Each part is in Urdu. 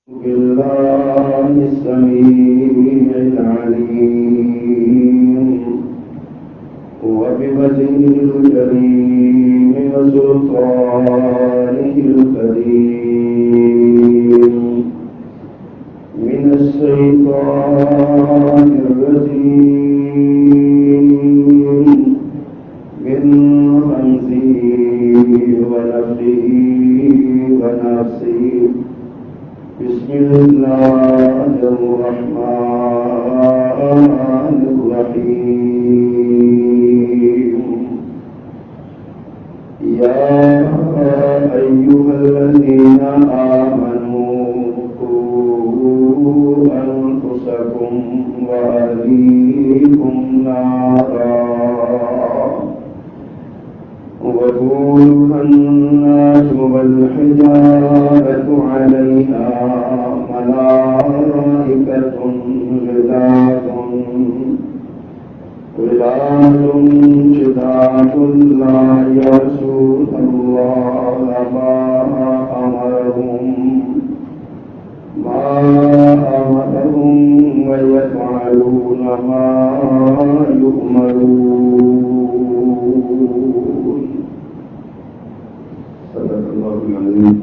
بالله السميع العليم وبوجهه الكريم وسلطانه القديم من الشيطان الرجيم من همزه ونفخه ونفسه بسم الله الرحمن الرحيم يا أيها الذين آمنوا قوا أنفسكم وأهليكم نارا وقودها الناس والحجارة عليها ملائكة غلاظ شداد لا يعصون الله ما أمرهم ويفعلون ما يؤمرون. صدق اللہ العظیم.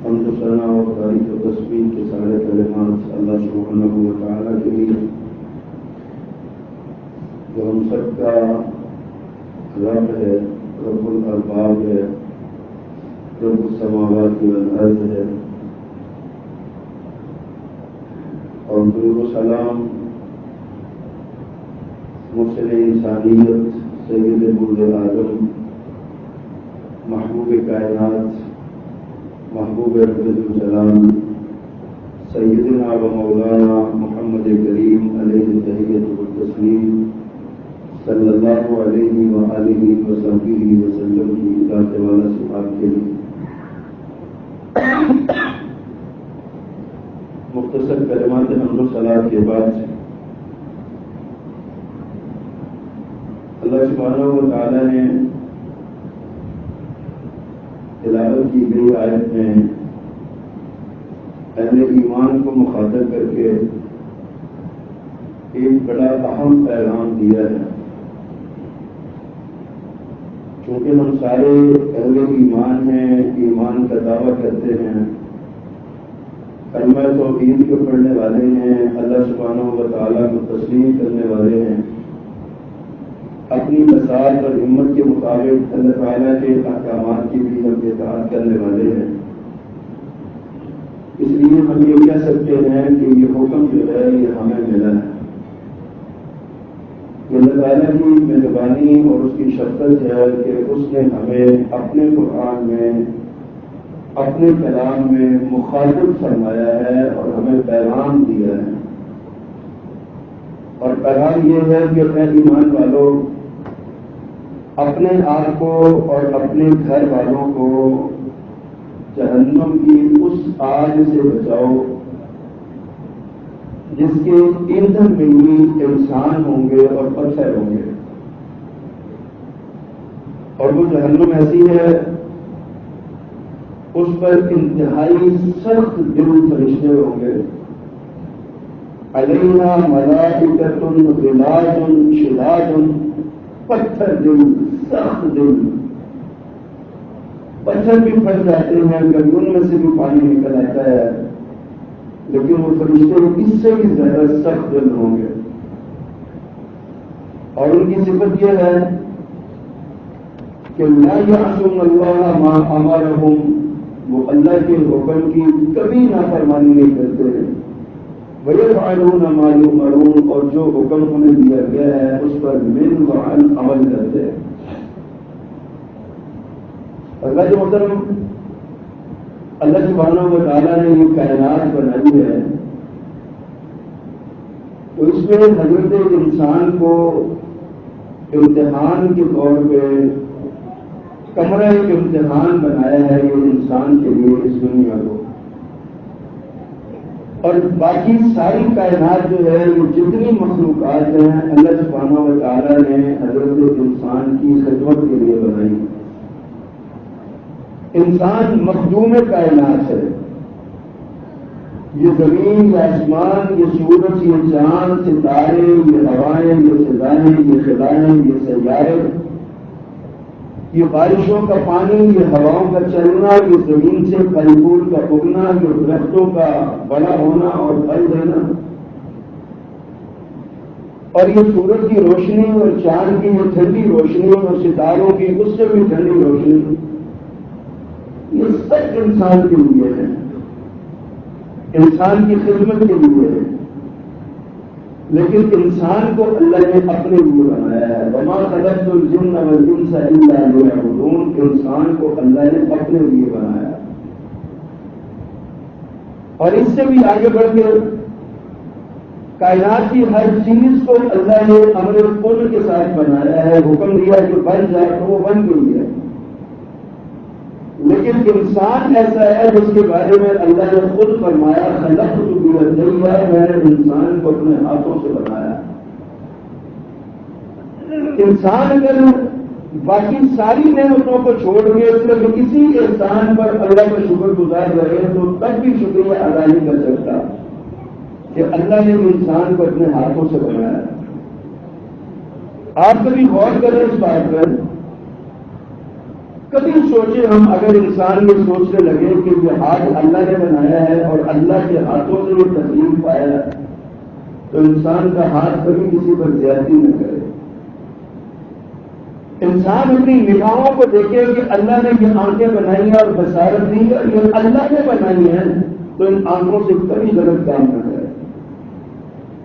حمد و ثنا و تعریف و تسبیح کے سارے کلمات اللہ سبحانہ و تعالیٰ کے لیے جو ہم سب کا رب ہے، رب الارباب ہے، رب السماوات والارض ہے. اور درود و سلام مرسل انسانیت سید ملد اعظم محبوب کائنات محبوب رحمت السلام سیدنا و مولانا محمد کریم علیہ التحیۃ والتسلیم صلی اللہ علیہ وآلہ وصحبہ وسلم کی ذات والا صفات کے لیے مختصر کلمات حمد و ثنا کے بعد اللہ سبحانہ و تعالیٰ نے تلاوت کی گئی آیت میں اہل ایمان کو مخاطب کر کے ایک بڑا اہم پیغام دیا ہے. چونکہ ہم سارے اہل ایمان ہیں، ایمان کا دعویٰ کرتے ہیں، کلمہ توحید کو پڑھنے والے ہیں، اللہ سبحانہ و تعالیٰ کو تسلیم کرنے والے ہیں، اپنی بساط اور ہمت کے مطابق اللہ تعالیٰ کے احکامات کی بھی ہم اطاعت کرنے والے ہیں. اس لیے ہم یہ کہہ سکتے ہیں کہ یہ حکم جو ہے یہ ہمیں ملا ہے. یہ اللہ تعالیٰ کی مہربانی اور اس کی شفقت ہے کہ اس نے ہمیں اپنے قرآن میں اپنے کلام میں مخاطب فرمایا ہے اور ہمیں پیغام دیا ہے. اور پیغام یہ ہے کہ اے ایمان والوں، اپنے آپ کو اور اپنے گھر والوں کو جہنم کی اس آگ سے بچاؤ جس کے ایندھن میں ہی انسان ہوں گے اور پتھر ہوں گے. اور وہ جہنم ایسی ہے اس پر انتہائی سخت دل فرشتے ہوں گے. علیہا ملائکۃ غلاظ شداد، پتھر دل، سخت دل. پتھر بھی پھٹ جاتے ہیں، کبھی ان میں سے بھی پانی نکل آتا ہے، لیکن وہ فرشتے اس سے بھی زیادہ سخت دل ہوں گے. اور ان کی صفت یہ ہے کہ لا یعصون اللہ ما امرهم، وہ اللہ کے حکم کی کبھی نافرمانی نہیں کرتے ہیں. وَيَفْعَلُونَ مَا يُؤْمَرُونَ، اور جو حکم انہیں دیا گیا ہے اس پر من وعن عمل کرتے ہیں. اللہ کے محترم، اللہ سبحانہ و تعالیٰ نے یہ کائنات بنائی ہے تو اس میں حضرت انسان کو امتحان کے طور پہ کمرہ ایک امتحان بنایا ہے یہ انسان کے لیے اس دنیا کو. اور باقی ساری کائنات جو ہے یہ جتنی مخلوقات ہیں اللہ سبحانہ و تعالیٰ نے حضرت انسان کی خدمت کے لیے بنائی. انسان مخدوم کائنات ہے. یہ زمین، یہ آسمان، یہ سورج، یہ چاند، ستارے، یہ ہوائیں، یہ فضائیں، یہ خلائیں، یہ سیارے، یہ بارشوں کا پانی، یہ ہواؤں کا چلنا، یہ زمین سے پھل پھول کا اگنا، یہ درختوں کا بڑا ہونا اور پھل دینا، اور یہ سورج کی روشنی اور چاند کی یہ ٹھنڈی روشنی اور ستاروں کی اس سے بھی ٹھنڈی روشنی، یہ سب انسان کے لیے ہے، انسان کی خدمت کے لیے ہے. لیکن انسان کو اللہ نے اپنے لیے بنایا ہے. وما خلقت الجن والانس الا ليعبدون. انسان کو اللہ نے اپنے لیے بنایا. اور اس سے بھی آگے بڑھ کے کائنات کی ہر چیز کو اللہ نے امر کن کے ساتھ بنایا ہے. حکم دیا کہ بن جائے تو وہ بن گئی ہے. لیکن انسان ایسا ہے جس کے بارے میں اللہ نے خود فرمایا خلقت بیدی، میں نے انسان کو اپنے ہاتھوں سے بنایا. انسان اگر باقی ساری نعمتوں کو چھوڑ کے صرف کسی انسان پر اللہ کا شکر گزار رہے تو تب بھی شکریہ ادا نہیں کر سکتا کہ اللہ نے انسان کو اپنے ہاتھوں سے بنایا. آپ کبھی غور کریں اس بات پر، کبھی سوچے ہم اگر انسان یہ سوچنے لگے کہ یہ ہاتھ اللہ نے بنایا ہے اور اللہ کے ہاتھوں سے یہ تکلیف پایا ہے تو انسان کا ہاتھ کبھی کسی پر زیادتی نہ کرے. انسان اپنی نگاہوں کو دیکھے کہ اللہ نے یہ آنکھیں بنائی ہیں اور بصارت دی ہے، یہ اللہ نے بنائی ہیں، تو ان آنکھوں سے کبھی غلط کام نہ کرے.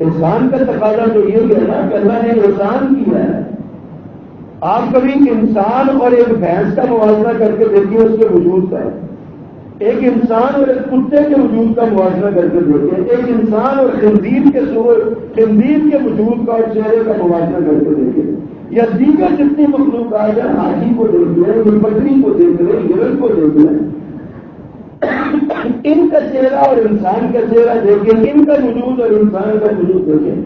انسان کا تقاضا تو یہ ہے نا کہ اللہ نے احسان کیا ہے. آپ کبھی انسان اور ایک بھینس کا موازنہ کر کے دیکھیے اس کے وجود کا، ایک انسان اور ایک کتے کے وجود کا موازنہ کر کے دیکھیے، ایک انسان اور خنزیر کے وجود کا اور چہرے کا موازنہ کر کے دیکھیے، یا دیگر جتنی مخلوقات ہیں، ہاتھی کو دیکھ لیں، یا بکری کو دیکھ لیں، ہرن کو دیکھ لیں، ان کا چہرہ اور انسان کا چہرہ دیکھیں، ان کا وجود اور انسان کا وجود دیکھیں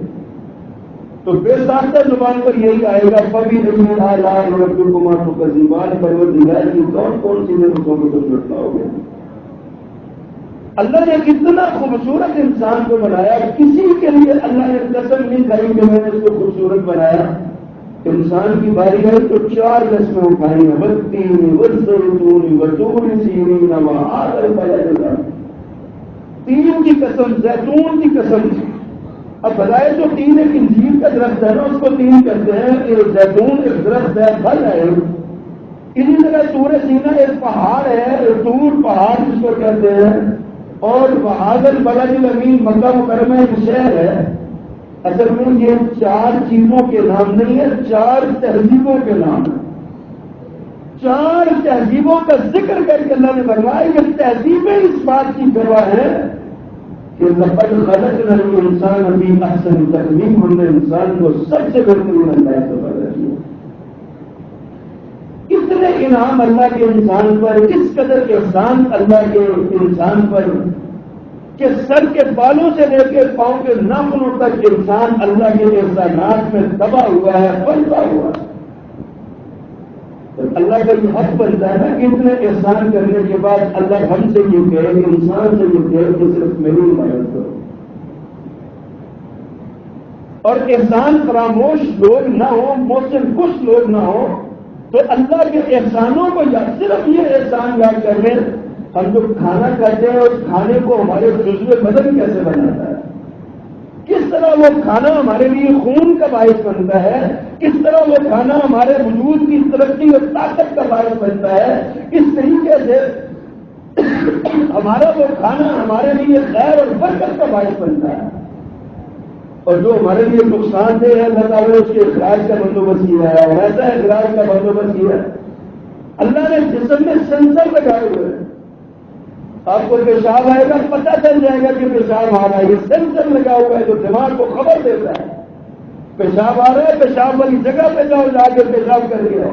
تو بے ساختہ زبان پر یہی آئے گا کبھی نہیں ربکما تکذبان. پروردگار کی کون کون سی نعمتوں کو تم جھٹلاؤ گے. اللہ نے کتنا خوبصورت انسان کو بنایا، کسی کے لیے اللہ نے قسم نہیں کھائی کہ میں نے اس کو خوبصورت بنایا. انسان کی باری ہے تو 4 قسمیں اٹھائی ہیں، والتین والزیتون وطور سینین وہذا البلد. 3 کی قسم، زیتون کی قسم. اب بتائے تو 3 ایک انجیر کا درخت ہے نا، اس کو 3 کہتے ہیں. ایک زیتون ایک درخت ہے، پھل ہے. اسی طرح طور سینا ایک پہاڑ ہے، طور پہاڑ جس کو کہتے ہیں. اور وہذا البلد الامین مکہ مکرمہ ایک شہر ہے. اصل میں یہ 4 چیزوں کے نام نہیں ہے، 4 تہذیبوں کے نام ہے. 4 تہذیبوں کا ذکر کر کے اللہ نے فرمایا کہ تہذیبیں اس بات کی گواہ ہے کہ لقد خلقنا الانسان فی احسن تقویم. ہم نے انسان کو سب سے بہترین انداز سے پیدا کیا. اتنے انعام اللہ کے انسان پر، اس قدر احسان اللہ کے انسان پر کہ سر کے بالوں سے لے کے پاؤں کے ناخنوں تک انسان اللہ کے احسانات میں دبا ہوا ہے، پھنسا ہوا ہے. اللہ کا یہ حق بنتا ہے نا کہ اتنے احسان کرنے کے بعد اللہ ہم سے یہ کہے کہ انسان سے یہ کہے کہ صرف میری مدد کرو. اور احسان فراموش لوگ نہ ہو، محسن خوش لوگ نہ ہو تو اللہ کے احسانوں کو یا صرف یہ احسان یاد کر لیں. ہم جو کھانا کھاتے ہیں اس کھانے کو ہمارے جزو بدن کیسے بناتا ہے، کس طرح وہ کھانا ہمارے لیے خون کا باعث بنتا ہے، کس طرح وہ کھانا ہمارے وجود کی ترقی اور طاقت کا باعث بنتا ہے، اس طریقے سے ہمارا وہ کھانا ہمارے لیے خیر اور برکت کا باعث بنتا ہے. اور جو ہمارے لیے نقصان دہ ہے اللہ تعالیٰ نے اس کے اخراج کا بندوبست کیا ہے، اور ایسا اخراج کا بندوبست کیا ہے. اللہ نے جسم میں سینسر لگائے ہوئے ہیں. آپ کو پیشاب آئے گا پتہ چل جائے گا کہ پیشاب آ رہا ہے. یہ سینسر لگا ہوا ہے جو دماغ کو خبر دیتا ہے پیشاب آ رہا ہے، پیشاب والی جگہ پہ جاؤ، جا کے پیشاب کر لیا.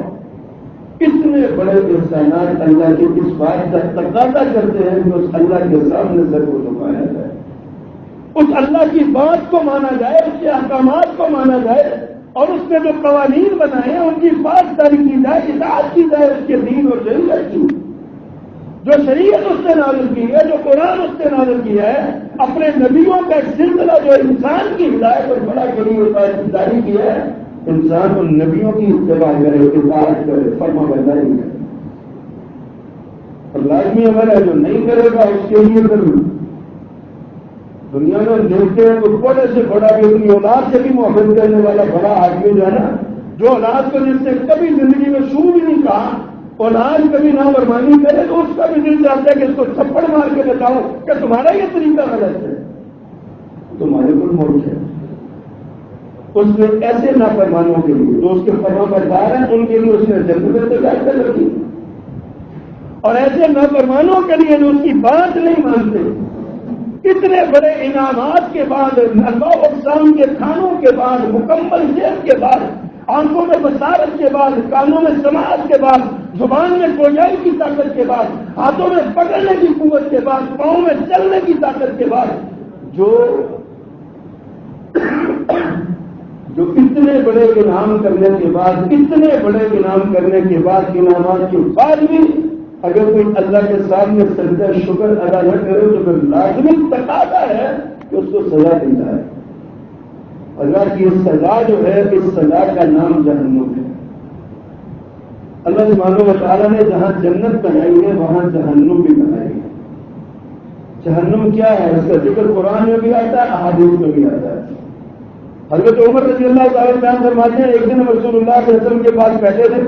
اتنے بڑے احسانات اللہ کے اس بات کا تقاضا کرتے ہیں کہ اس اللہ کے سامنے سر کو جھکایا جائے، اس اللہ کی بات کو مانا جائے، اس کے احکامات کو مانا جائے، اور اس نے جو قوانین بنائے ہیں ان کی پاسداری کی جائے، اطاعت کی جائے اس کے دین اور شریعت کی. جو شریعت اس نے نازل کی ہے، جو قرآن اس نے نازل کیا ہے، اپنے نبیوں کا ایک سلسلہ جو انسان کی ہدایت اور بڑا کے لیے جاری کیا ہے، انسان ان نبیوں کی اتباع کرے، اطاعت کرے، فرما برداری کرے. اور لازمی عمل ہے جو نہیں کرے گا اس کے لیے پھر دنیا میں دیکھتے ہیں تو بڑے سے بڑا بھی اپنی اولاد سے بھی محبت کرنے والا بڑا آدمی جو ہے نا، جو اولاد کو جس سے کبھی زندگی میں سو بھی نہیں کہا، اولاد کبھی نافرمانی کرے تو اس کا بھی دل چاہتا ہے کہ اس کو تھپڑ مار کے بتاؤ کہ تمہارا یہ طریقہ غلط ہے. تمہارے کو موت ہے اس نے ایسے نافرمانوں کے لیے جو اس کے فرما بردار ہیں ان کے لیے اس نے جنت میں تیار کر رکھی، اور ایسے نافرمانوں کے لیے جو اس کی بات نہیں مانتے، اتنے بڑے انعامات کے بعد، انواع اقسام کے کھانوں کے بعد، مکمل جیب کے بعد، آنکھوں میں بصارت کے بعد، کانوں میں سماعت کے بعد، زبان میں گویائی کی طاقت کے بعد، ہاتھوں میں پکڑنے کی قوت کے بعد، پاؤں میں چلنے کی طاقت کے بعد، جو اتنے بڑے انعام کرنے کے بعد، اتنے بڑے انعام کرنے کے بعد، انعامات کے بعد بھی اگر کوئی اللہ کے سامنے سجدہ شکر ادا نہ کرے تو پھر لازمی تقاضا ہے کہ اس کو سزا دی جائے. اللہ کی سزا جو ہے، اس سزا کا نام جہنم ہے. اللہ سبحانہ و تعالیٰ نے جہاں جنت بنائی ہے وہاں جہنم بھی بنائی ہے. جہنم کیا ہے اس کا ذکر قرآن میں بھی آتا ہے، احادیث میں بھی آتا ہے. حضرت عمر رضی اللہ تعالیٰ بیان فرماتے ہیں ایک دن رسول اللہ صلی اللہ علیہ وسلم کے پاس بیٹھے تھے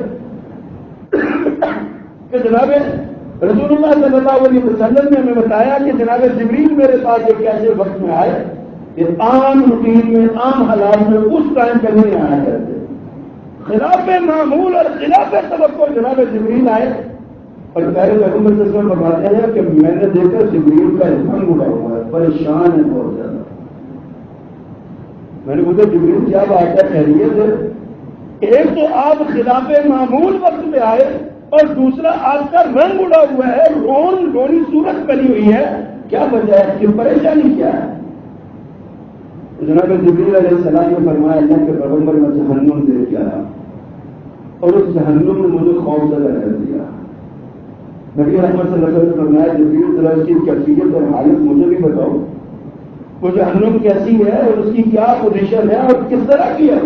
کہ جناب رسول اللہ صلی اللہ علیہ وسلم نے ہمیں بتایا کہ جناب جبریل میرے پاس ایک ایسے وقت میں آئے کہ عام روٹین میں، عام حالات میں اس ٹائم پہ نہیں آیا کرتے، خلاف معمول اور خلاف توقع جناب جبریل آئے اور پہلے پیغمبر صلی اللہ علیہ وسلم فرماتے ہیں کہ میں نے دیکھا جبریل کا رنگ اڑا ہوا ہے، پریشان ہے بہت زیادہ. میں نے پوچھا جبریل کیا بات ہے، خیریت ہے؟ ایک تو آپ خلاف معمول وقت میں آئے اور دوسرا آپ کا رنگ اڑا ہوا ہے، رونی صورت بنی ہوئی ہے، کیا وجہ ہے، کہ پریشانی کیا ہے؟ جناب جبریل علیہ السلام نے فرمایا اللہ کے پیغمبر میں جہنم دیکھ کے آیا اور اس جہنم نے مجھے خوف زدہ کر دیا. نبی رحمت صلی اللہ علیہ وسلم نے فرمایا جبریل ذرا اس کی کیفیت اور حالت مجھے بھی بتاؤ، وہ جہنم کیسی ہے اور اس کی کیا پوزیشن ہے اور کس طرح کی ہے.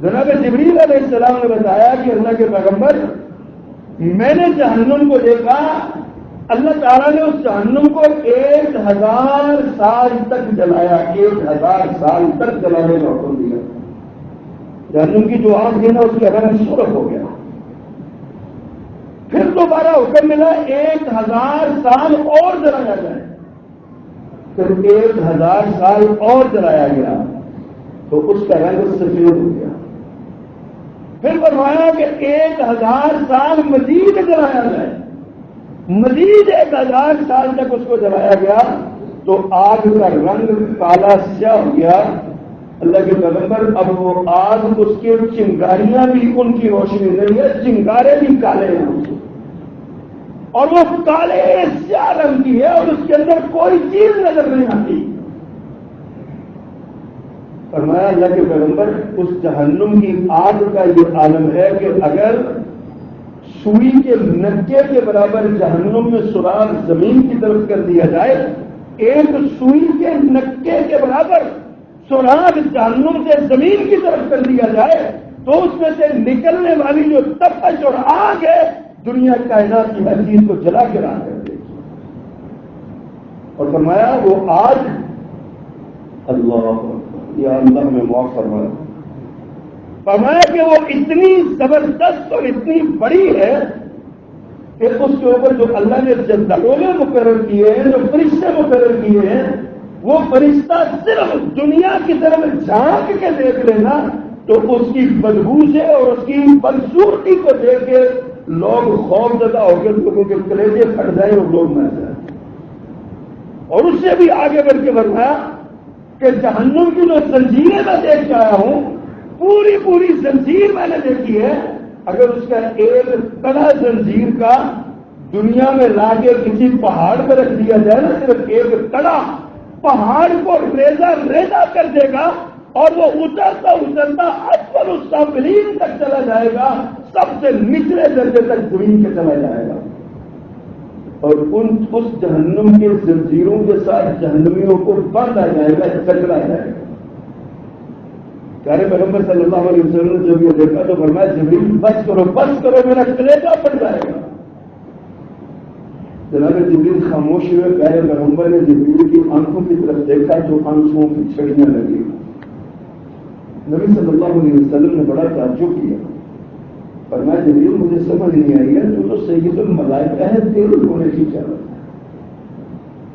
جناب جبریل علیہ السلام نے بتایا کہ اللہ کے پیغمبر میں نے جہنم کو دیکھا، اللہ تعالیٰ نے اس جہنم کو 1000 سال تک جلایا، 1000 سال تک جلانے کا حکم دیا. جہنم کی جو آگ ہے نا اس کا رنگ سرخ ہو گیا. پھر دوبارہ حکم ملا 1000 سال اور جلایا جائے. پھر 1000 سال اور جلایا گیا تو اس کا رنگ سفید ہو گیا. پھر فرمایا کہ 1000 سال مزید جلایا جائے، مزید 1000 سال تک اس کو جلایا گیا تو آگ کا رنگ کالا سیاہ ہو گیا. اللہ کے پیغمبر اب وہ آگ، اس کے چنگاریاں بھی ان کی روشنی نہیں ہے، چنگارے بھی کالے ہیں اور وہ کالے سیاہ رنگ کی ہے اور اس کے اندر کوئی چیز نظر نہیں آتی. فرمایا اللہ کے پیغمبر اس جہنم کی آگ کا یہ عالم ہے کہ اگر سوئی کے نکے کے برابر جہنم میں سراغ زمین کی طرف کر دیا جائے، ایک سوئی کے نکے کے برابر سراغ جہنم سے زمین کی طرف کر دیا جائے تو اس میں سے نکلنے والی جو تپش اور آگ ہے دنیا کائنات کی ہر چیز کو جلا کے راہ کر دے گی. اور فرمایا وہ آج اللہ یا اللہ میں معاف فرمایا، فرمایا کہ وہ اتنی زبردست اور اتنی بڑی ہے کہ اس کے اوپر جو اللہ نے دروازے مقرر کیے ہیں، جو فرشتے مقرر کیے ہیں، وہ فرشتہ صرف دنیا کی طرف جھانک کے دیکھ لینا تو اس کی بدبو سے اور اس کی بدصورتی کو دیکھ کے لوگ خوف زدہ ہو کے لوگوں کے کلیجے پھٹ جائیں اور لوگ مر جائیں. اور اس سے بھی آگے بڑھ کے فرمایا کہ جہنم کی جو زنجیریں میں دیکھ کے آیا ہوں، پوری زنجیر میں نے دیکھی ہے. اگر اس کا ایک کڑا زنجیر کا دنیا میں لا کے کسی پہاڑ پہ رکھ دیا جائے نا، صرف ایک کڑا پہاڑ کو ریزہ کر دے گا اور وہ اترتا اسفل السافلین تک چلا جائے گا، سب سے نچلے درجے تک زمین کے چلا جائے گا. اور اس جہنم کے زنجیروں کے ساتھ جہنمیوں کو باندھا جائے گا، جکڑا جائے گا۔ پیارے پیغمبر صلی اللہ علیہ وسلم نے جب یہ دیکھا تو فرمایا جبریل بس کرو میرا کلیجہ پھٹ جائے گا۔ جناب جبریل خاموش ہوئے، پیارے پیغمبر نے جبریل کی آنکھوں کی طرف دیکھا تو آنسوؤں کی چھڑیاں لگی۔ نبی صلی اللہ علیہ وسلم نے بڑا تعجب کیا، فرمایا جبریل مجھے سمجھ نہیں آئی ہے، تو سید الملائکہ ہے، تیری ہونے کی کیا بات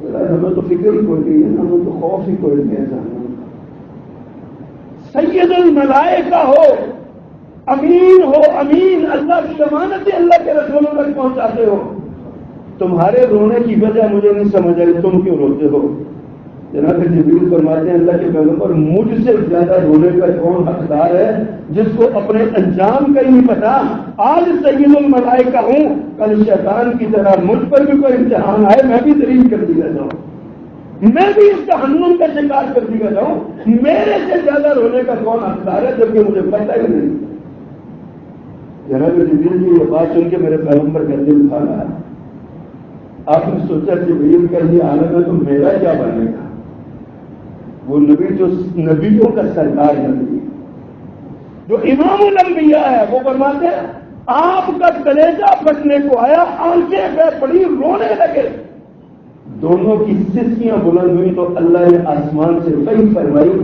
ہے؟ ہمیں تو فکر ہی کوئی نہیں ہے، ہمیں تو خوف ہی کوئی نہیں ہے جاننا۔ سید الملائکہ ہو، امین ہو، امین اللہ کی امانت اللہ کے رسولوں تک پہنچاتے ہو، تمہارے رونے کی وجہ مجھے نہیں سمجھ آئی، تم کیوں روتے ہو؟ جناب جبریل فرماتے ہیں اللہ کے پیغمبر مجھ سے زیادہ رونے کا کون حقدار ہے جس کو اپنے انجام کا ہی نہیں پتا؟ آج سید الملائکہ ہوں، کل شیطان کی طرح مجھ پر بھی کوئی امتحان آئے میں بھی دلیل کر دیا جاؤں، میں بھی اس جہنم کا شکار کر دیا جاؤں، میرے سے زیادہ رونے کا کون حقدار ہے جبکہ مجھے پتہ ہی نہیں۔ جناب جبریل کی یہ بات سن کے میرے پیغمبر کا دل کھا رہا ہے۔ آپ نے سوچا جبریل کا یہ عالم ہے تو میرا کیا بنے گا؟ وہ نبی جو نبیوں کا سردار نبی، جو امام الانبیاء ہے، وہ فرماتے ہیں آپ کا کلیجہ پھٹنے کو آیا، آنکھیں بے پڑی، رونے لگے، دونوں کی سسکیاں بلند ہوئی تو اللہ نے آسمان سے وحی فرمائی،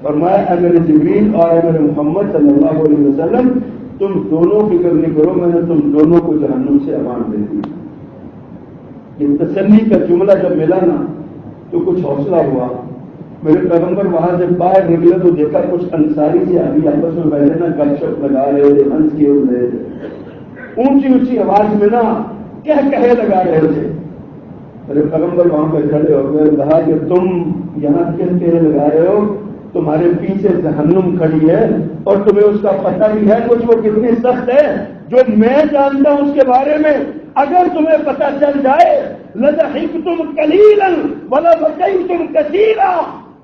فرمایا اے میرے جبریل اور اے میرے محمد صلی اللہ علیہ وسلم تم دونوں فکر نہیں کرو، میں نے تم دونوں کو جہنم سے امان دے دی۔ یہ تسلی کا جملہ جب ملا نا تو کچھ حوصلہ ہوا۔ میرے پیغمبر وہاں سے باہر نکلے تو دیکھا کچھ انصاری سے ابھی آپس میں بیٹھے نا گپ شپ لگا رہے تھے، ہنس کیے رہے تھے، اونچی اونچی آواز میں نا کہے لگا رہے تھے۔ میرے پیغمبر وہاں پہ کھڑے ہو گئے، کہا کہ تم یہاں کہے لگا رہے ہو، تمہارے پیچھے جہنم کھڑی ہے اور تمہیں اس کا پتہ بھی ہے کچھ وہ کتنی سخت ہے، جو میں جانتا ہوں اس کے بارے میں اگر تمہیں پتہ چل جائے لَضَحِكْتُمْ قَلِيلًا وَلَبَكَيْتُمْ كَثِيرًا،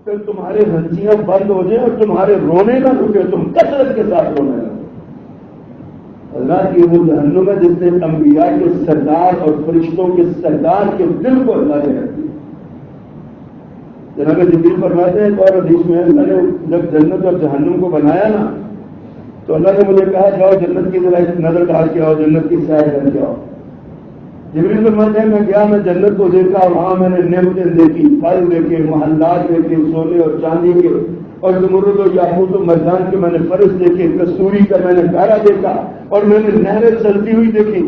پھر تمہارے ہنسیاں بند ہو جائیں اور تمہارے رونے نہ رکے، تم کثرت کے ساتھ رونے لگے۔ اللہ کی وہ جہنم ہے جس نے انبیاء کے سردار اور فرشتوں کے سردار کے دل کو اللہ نے رکھ دیا۔ جناب جبریل فرماتے ہیں اور حدیث میں اللہ نے جب جنت اور جہنم کو بنایا نا تو اللہ نے مجھے کہا جاؤ جنت کی ذرا نظر ڈال کے آؤ، جنت کی سیر کر کے آؤ۔ جبریل فرماتے ہیں میں گیا، میں جنت کو دیکھا، وہاں میں نے نعمتیں دیکھی، پھل دیکھے، محلات دیکھے، سونے اور چاندی کے اور زمرد و یاقوت و مرجان کے میں نے فرش دیکھے، کستوری کا میں نے گارا دیکھا اور میں نے نہریں چلتی ہوئی دیکھی۔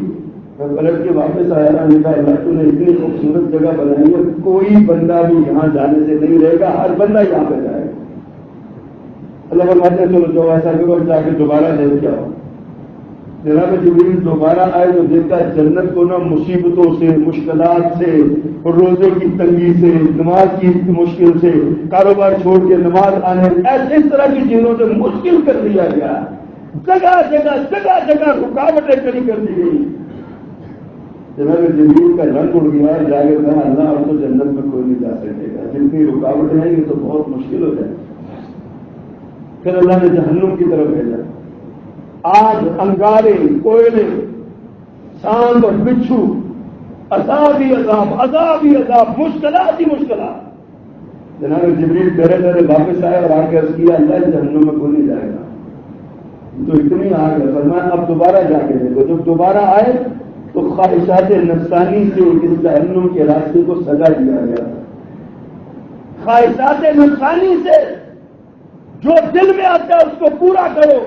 میں پلٹ کے واپس آیا نا، نے کہا اللہ تو نے اتنی خوبصورت جگہ بنائی ہے، کوئی بندہ بھی یہاں جانے سے نہیں رہے گا، ہر بندہ یہاں پہ جائے گا۔ اللہ فرماتے ہیں چلو جو ایسا کرو جا کے دوبارہ دیکھ کے آؤ۔ جناب جبریل دوبارہ آئے تو دیکھا جنت کو نہ مصیبتوں سے، مشکلات سے، روزے کی تنگی سے، نماز کی مشکل سے، کاروبار چھوڑ کے نماز آنے، اس طرح کی چیزوں سے مشکل کر دیا گیا، جگہ جگہ رکاوٹیں کھڑی کر دی گئی۔ جناب جبریل کا رنگ اڑ گیا، جا کے کہا اللہ اب تو جنت میں کوئی نہیں جا سکے گا، جتنی رکاوٹیں ہیں یہ تو بہت مشکل ہو جائے۔ پھر اللہ نے جہنم کی طرف بھیجا، آگ، انگارے، کوئلے، سانپ اور بچھو، عذاب ہی عذاب، مشکلات ہی مشکلات۔ جناب جبریل ڈرے ڈرے واپس آئے اور آ کے عرض کیا اللہ جہنم میں کوئی نہیں جائے گا، تو اتنی آگ ہے۔ فرمایا اب دوبارہ جا کے دیکھو۔ جب دوبارہ آئے تو خواہشات نفسانی سے اس جہنم کے راستے کو سجا دیا گیا۔ خواہشات نفسانی سے جو دل میں آتا ہے اس کو پورا کرو،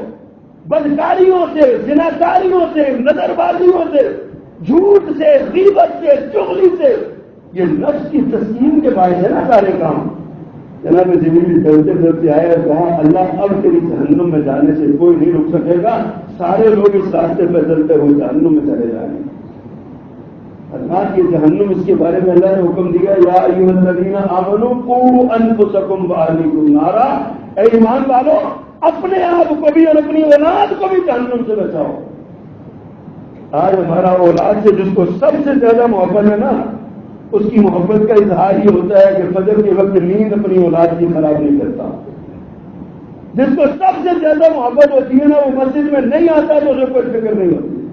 بدکاریوں سے، زناکاریوں سے، نظر بازیوں سے، جھوٹ سے، غیبت سے، چغلی سے، یہ نفس کی تسکین کے باعث ہے نا سارے کام۔ جناب جبریل چلتے چلتے آئے اور کہا اللہ اب تیری جہنم میں جانے سے کوئی نہیں رک سکے گا، سارے لوگ اس راستے پہ چلتے ہوئے جہنم میں چلے جائیں گے۔ اللہ کی جہنم، اس کے بارے میں اللہ نے حکم دیا یا ایھا الذین آمنوا قوا انفسکم واہلیکم نارا، اے ایمان والو اپنے آپ کو بھی اور اپنی اولاد کو بھی جہنم سے بچاؤ۔ آج ہمارا اولاد سے جس کو سب سے زیادہ محبت ہے نا، اس کی محبت کا اظہار یہ ہوتا ہے کہ فجر کے وقت نیند اپنی اولاد کی خراب نہیں کرتا۔ جس کو سب سے زیادہ محبت ہوتی ہے نا، وہ مسجد میں نہیں آتا تو اسے کوئی فکر نہیں ہوتی۔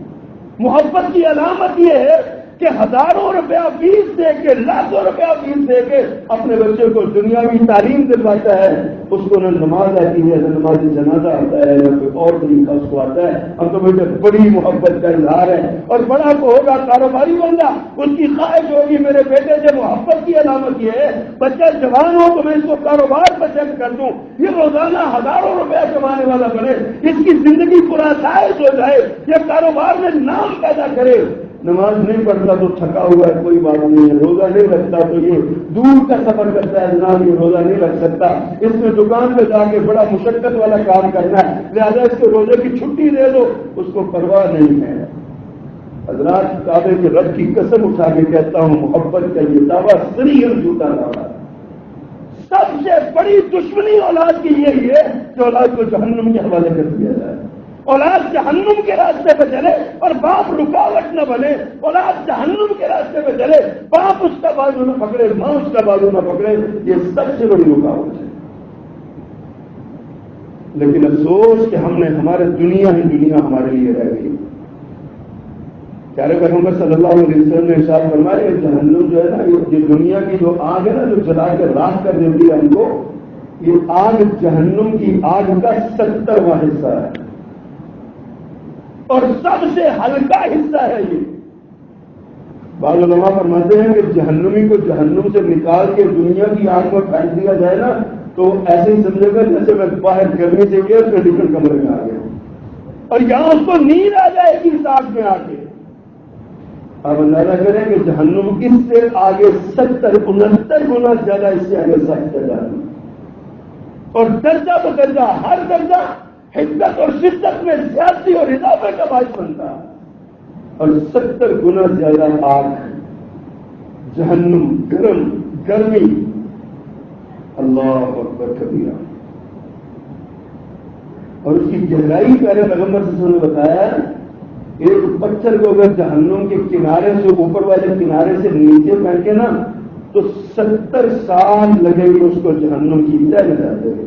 محبت کی علامت یہ ہے کہ ہزاروں روپیہ فیس دے کے لاکھوں روپیہ فیس دے کے اپنے بچے کو دنیاوی تعلیم دلواتا ہے، اس کو نہ نماز آتی ہے، نہ نماز جنازہ آتا ہے، نہ کوئی اور طریقہ اس کو آتا ہے. ہم تو بیٹے بڑی محبت کا اظہار ہے. اور بڑا کو ہوگا کاروباری بندہ، اس کی خواہش ہوگی میرے بیٹے سے محبت کی علامت یہ ہے بچہ جوان ہو تو میں اس کو کاروبار پر چیک کر دوں، یہ روزانہ ہزاروں روپیہ کمانے والا بنے، اس کی زندگی پرآسائش ہو جائے، یہ کاروبار میں نام پیدا کرے. نماز نہیں پڑھتا تو تھکا ہوا ہے، کوئی بات نہیں ہے. روزہ نہیں رکھتا تو یہ دور کا سفر کرتا ہے، جناب یہ روزہ نہیں رکھ سکتا، اس میں دکان پہ جا کے بڑا مشقت والا کام کرنا ہے، لہٰذا اس کو روزے کی چھٹی دے دو، اس کو پرواہ نہیں ہے. حضرات کعبے کے رب کی قسم اٹھا کے کہتا ہوں، محبت کا یہ دعویٰ سریحا جھوٹا دعویٰ ہے. سب سے بڑی دشمنی اولاد کی یہی ہے کہ اولاد کو جہنم کے حوالے کر دیا جائے. اولاد جہنم کے راستے پہ چلے اور باپ رکاوٹ نہ بنے. اولاد جہنم کے راستے پہ چلے، باپ اس کا بازو نہ پکڑے، ماں اس کا بازو نہ پکڑے، یہ سب سے بڑی رکاوٹ ہے. لیکن افسوس کہ ہم نے ہمارے دنیا ہی دنیا ہمارے لیے رہ گئی. پیارے پیغمبر صلی اللہ علیہ وسلم نے ارشاد فرمایا کہ جہنم جو ہے نا، یہ دنیا کی جو آگ ہے نا، جو جلا کے راکھ کر دیتی ہے ہم کو، یہ آگ جہنم کی آگ کا 70واں حصہ ہے اور سب سے ہلکا حصہ ہے. یہ بعض علماء فرماتے ہیں کہ جہنمی کو جہنم سے نکال کے دنیا کی آگ میں پھینک دیا جائے نا تو ایسے ہی سمجھے گا جیسے میں باہر گرمی سے گیا میڈیکل کمرے میں آ گیا، اور یہاں اس کو نیند آ جائے گی اس آگ میں آ کے. آپ اندازہ کریں کہ جہنم اس سے آگے 70-69 گنا زیادہ اس سے آگے سخت ہے جہنم. اور درجہ بدرجہ ہر درجہ حدت اور شدت میں زیادتی اور اضافے کا باعث بنتا ہے. اور 70 گنا زیادہ آگ جہنم، گرمی. اللہ اکبر کبیرہ. اور اس کی گہرائی پیارے پیغمبر صلی اللہ علیہ وسلم نے بتایا، ایک پتھر کو اگر جہنم کے کنارے سے اوپر والے کنارے سے نیچے پھینکے نا تو 70 سال لگے گی اس کو جہنم کی تہ میں جاتے ہوئے.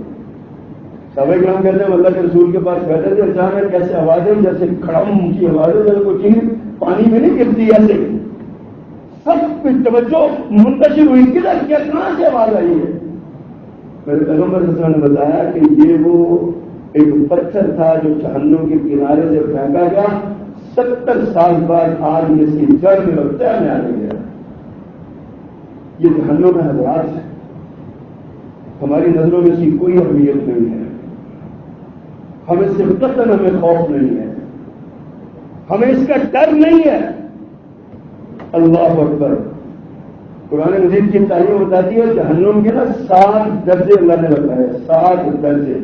صحابہ کرام کہتے ہیں اللہ کے رسول کے پاس بیٹھے تھے، اچانک کیسے آوازیں جیسے کھڑم کی آوازیں، جیسے کوئی چیز پانی میں نہیں گرتی ایسے. سب کی توجہ منتشر ہوئی، کدھر کہاں سے آواز آئی ہے. میرے پیغمبر صلی اللہ علیہ وسلم نے بتایا کہ یہ وہ ایک پتھر تھا جو جہنم کے کنارے سے پھینکا گیا، 70 سال بعد آج اس کی جڑ میں لگتا ہے میں آنے گیا. یہ جہنم میں حضرات ہے، ہماری نظروں میں اس کی کوئی اہمیت نہیں ہے. ہمیں اس سے قطعاً ہمیں خوف نہیں ہے، ہمیں اس کا ڈر نہیں ہے. اللہ اکبر. قرآن مجید کی تعلیم بتاتی ہے جہنم کے نا 7 درجے اللہ نے بتائے، 7 درجے.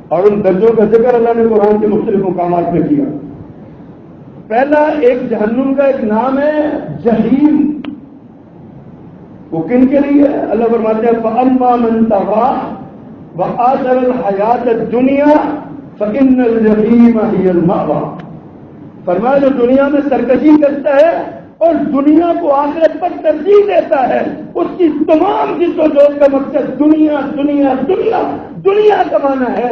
اور ان درجوں کا ذکر اللہ نے قرآن کے مختلف مقامات میں کیا. پہلا ایک جہنم کا ایک نام ہے جہیم. وہ کن کے لیے؟ اللہ فرماتے ہیں فَأَمَّا مَن طَغَىٰ وَآثَرَ الْحَيَاةَ الدُّنْيَا فَإِنَّ الْجَحِيمَ هِيَ الْمَأْوَىٰ. فرمایا جو دنیا میں سرکشی کرتا ہے اور دنیا کو آخرت پر ترجیح دیتا ہے، اس کی تمام جد و جہد کا مقصد دنیا دنیا دنیا دنیا کمانا ہے،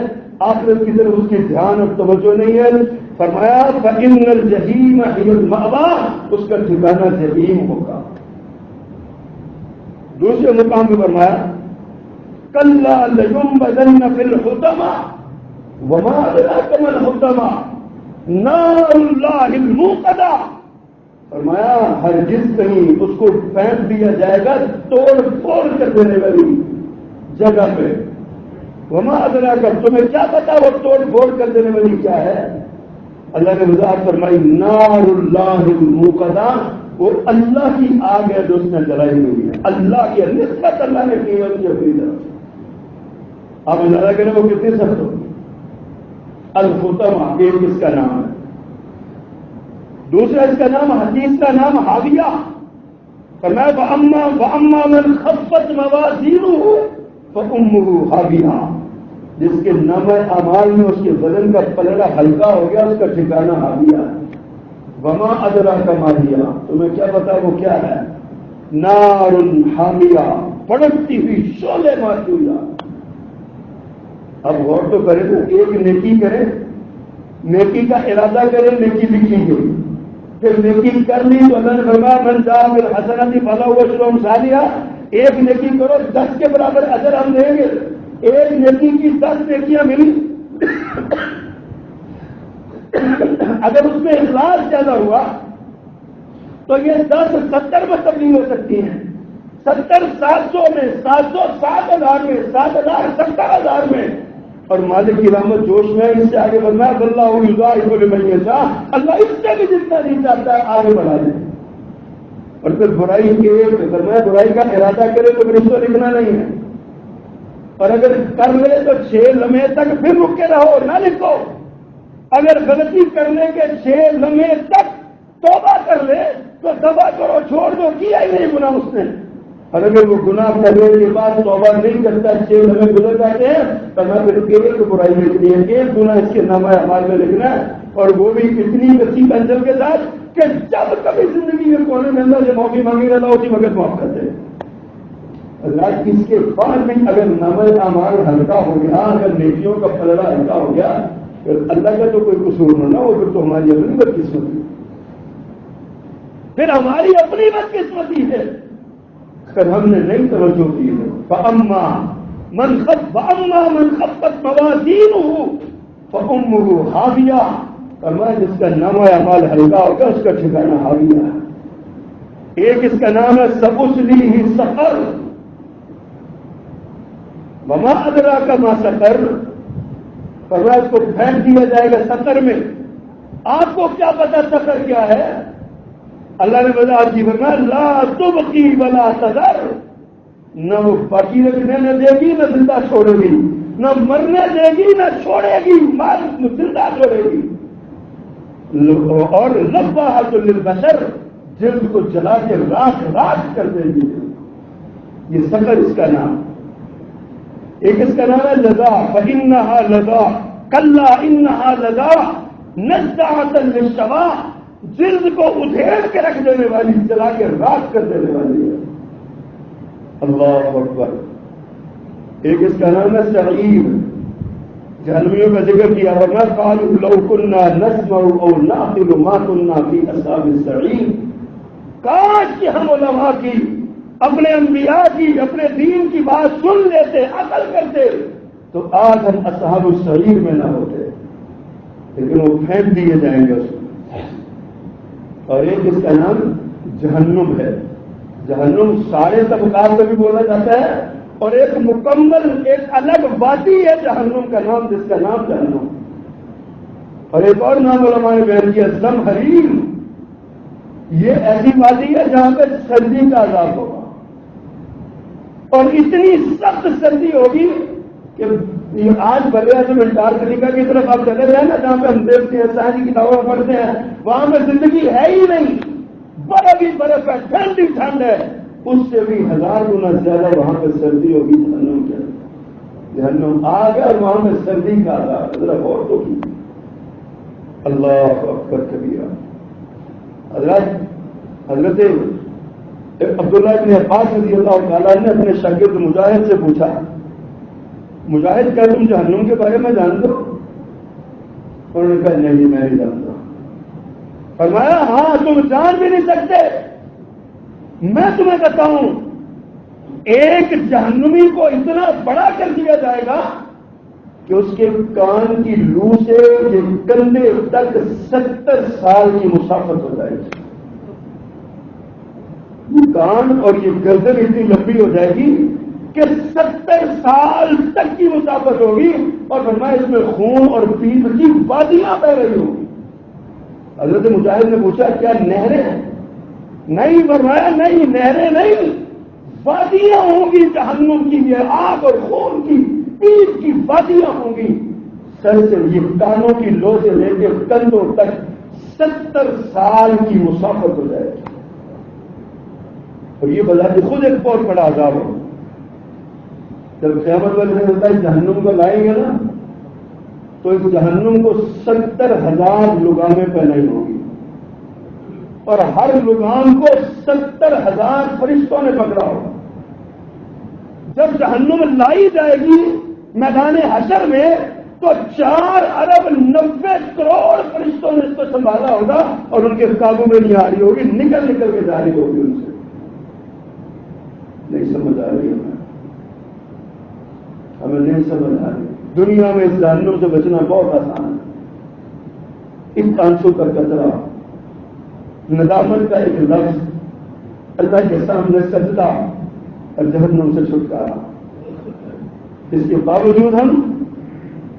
آخرت کی طرف اس کی دھیان اور توجہ نہیں ہے. فرمایا فَإِنَّ الْجَحِيمَ هِيَ الْمَأْوَىٰ، اس کا ٹھکانہ جہنم ہوگا. دوسرے مقام پہ فرمایا كَلَّا لَيُنبَذَنَّ فِي الْحُطَمَةِ وَمَا أَدْرَاكَ مَا الْحُطَمَةُ نَارُ اللَّهِ الْمُوقَدَةُ. فرمایا ہرگز کہیں اس کو پھینک دیا جائے گا توڑ پھوڑ کر دینے والی جگہ پہ. وما ادراک، تمہیں کیا پتا وہ توڑ پھوڑ کر دینے والی کیا ہے؟ اللہ نے وضاحت فرمائی نار اللہ الموقدہ، وہ اللہ کی آگ ہے جو اس نے جلائی ہوئی ہے. اللہ کی نسبت اللہ نے کی ہے ان کی اپنی طرف. آپ اندازہ کریں وہ کتنی سخت ہوگی. الحطمہ ایک اس کا نام ہے. دوسرا اس کا نام، حدیث کا نام حاویہ. فرمایا وَأَمَّا مَنْ خَفَّتْ مَوَازِينُهُ فَأُمُّهُ حَاوِيَةٌ. جس کے نامہ اعمال میں اس کے وزن کا پلڑا ہلکا ہو گیا، اس کا ٹھکانہ حاویہ ہے. وَمَا أَدْرَاكَ مَا هِيَ، تمہیں کیا پتا وہ کیا ہے؟ نار حامیہ، بھڑکتی ہوئی شعلے ماتویہ. اب غور تو کرے تو ایک نیکی کرے، نیکی کا ارادہ کرے، نیکی لکھی گئی، پھر نیکی کر لی تو اللہ نے فرمایا من جاء بالحسنۃ فلہ عشر امثالها، ایک نیکی کرو 10 کے برابر اجر ہم دیں گے. ایک نیکی کی 10 نیکیاں ملی. اگر اس میں اخلاص زیادہ ہوا تو یہ 10 70 میں تبدیل ہو سکتی ہیں، 70 700 میں، 700 7,000 میں، 7,000 70,000 میں. اور مالک کی رحمت جوش میں اس سے آگے بڑھنا ہے. اللہ یضاعف لمن یشاء، اللہ اس سے بھی جتنا نہیں چاہتا ہے آگے بڑھا دے. اور پھر برائی کے فرمایا برائی کا ارادہ کرے تو پھر اس کو لکھنا نہیں ہے، اور اگر کر لے تو 6 لمحے تک پھر رک کے رہو، نہ لکھو. اگر غلطی کرنے کے 6 لمحے تک توبہ کر لے تو توبہ کرو، چھوڑ دو، کیا ہی نہیں گناہ اس نے. اور اگر وہ گناہ کرنے کے بعد توبہ نہیں کرتا، 6 لمحے گزر جاتے ہیں، تو میں پھر ایک برائی لکھنی ہے، ایک گناہ اس کے نامہ اعمال میں لکھنا ہے، اور وہ بھی اتنی کثیر انجل کے ساتھ کہ جب کبھی زندگی میں کونے میں اللہ سے معافی مانگے گا اسی وقت معاف کر دے. اللہ اس کے بعد بھی اگر نامہ اعمال ہلکا ہو گیا، اگر نیکیوں کا پلڑا ہلکا ہو گیا، پھر اللہ کا تو کوئی قصور نہ ہو، پھر تو ہماری اپنی بدقسمتی، پھر ہماری اپنی بدقسمتی ہے. پھر ہم نے نہیں توجہ دی ہے. فَأَمَّا مَنْ خَفَّتْ مَوَازِينُهُ فَأُمُّهُ هَاوِيَةٌ، فرمایا جس کا نامہ اعمال ہلکا ہوگا اس کا ٹھکانہ ہاویہ ہے. ایک اس کا نام ہے سَأُصْلِيهِ سَقَرَ، وَمَا أَدْرَاكَ مَا سَقَرُ، فرمایا اس کو پھینک دیا جائے گا سقر میں. آپ کو کیا پتا سقر کیا ہے؟ اللہ نے بتا جی فرمایا لا تبقی ولا تذر، نہ وہ باقی رکھنے نہ دے گی نہ زندہ چھوڑے گی، نہ مرنے دے گی نہ چھوڑے گی، مار زندہ چھوڑے گی. اور لباحۃ للبشر، جلد کو جلا کے راکھ راکھ کر دے گی. یہ سقر اس کا نام. ایک اس کا نام ہے لظا، فإنها لظا کلا انها لظا نزاعۃ للشوا، جلد کو ادھیڑ کے رکھ دینے والی، جلا کے راکھ کر دینے والی ہے. اللہ اکبر. ایک اس کا نام ہے سعیر، جہنمیوں کا ذکر کیا، ورنہ قالوا لو كنا نسمع او نعقل ما كنا في اصحاب السعیر، کاش کہ ہم علماء کی، اپنے انبیاء کی، اپنے دین کی بات سن لیتے، عقل کرتے، تو آج ہم اصحاب السعیر میں نہ ہوتے. لیکن وہ پھینک دیے جائیں گے اس کو. اور ایک اس کا نام جہنم ہے. جہنم سارے طبقات میں بھی بولا جاتا ہے، اور ایک مکمل ایک الگ وادی ہے جہنم کا نام، جس کا نام جہنم. اور ایک اور نام علماء نے بیان کیا زمہریر، یہ ایسی وادی ہے جہاں پہ سردی کا عذاب ہوگا، اور اتنی سخت سردی ہوگی کہ آج بلے اعظم انٹارکٹیکا کی طرف آپ چلے گئے نا، جہاں پہ ہم دیکھتے ہیں سائنس کی کتابیں پڑھتے ہیں، وہاں پہ زندگی ہے ہی نہیں، برف ہی برف ہے، ٹھنڈ ہی ٹھنڈ ہے. اس سے بھی 1000 گنا زیادہ وہاں پہ سردی ہوگی. جہنم کے جہنم آ گیا اور وہاں پہ سردی کا عذاب ذرا غور تو کی. اللہ اکبر کبیرہ. حضرت عبداللہ ابن عباس رضی اللہ تعالیٰ نے اپنے شاگرد مجاہد سے پوچھا، مجاہد کیا تم جہنم کے بارے میں جانتے ہو؟ انہوں نے کہا نہیں میں نہیں جانتا. فرمایا ہاں تم جان بھی نہیں سکتے، میں تمہیں بتاؤں. ایک جہنمی کو اتنا بڑا کر دیا جائے گا کہ اس کے کان کی لو سے یہ کندھے تک 70 سال کی مسافت ہو جائے گی. کان اور یہ گردن اتنی لمبی ہو جائے گی کہ 70 سال تک کی مسافت ہوگی. اور فرمایا اس میں خون اور پیپ کی وادیاں بہ رہی ہوں گی. حضرت مجاہد نے پوچھا کیا نہریں ہیں؟ نہیں. فرمایا نہیں نہریں نہیں، وادیاں ہوں گی جہنم کی، یہ آگ اور خون کی پیپ کی وادیاں ہوں گی. سر سے یہ کانوں کی لو سے لے کے کندھوں تک 70 سال کی مسافت ہو جائے گی. اور یہ بذات خود ایک بہت بڑا عذاب ہو. جب قیامت والے دن ہوتا ہے جہنم کو لائیں گے نا، تو اس جہنم کو 70,000 لگامیں پہنائی ہوں گی، اور ہر لگام کو 70,000 فرشتوں نے پکڑا ہوگا. جب جہنم لائی جائے گی میدان حشر میں، تو 4 ارب 90 کروڑ فرشتوں نے اس کو بالا ہوگا اور ان کے قابو میں نہیں آ رہی ہوگی، نکل نکل کے جاری ہوگی ان سے. نہیں سمجھ آ رہی ہمیں نہیں سمجھ آ رہی. دنیا میں اس جہنم سے بچنا بہت آسان ہے. ایک آنسو کا قطرہ، ندامت کا ایک لفظ، اللہ کے سامنے سجدہ اور جہنم سے چھٹکارا. اس کے باوجود ہم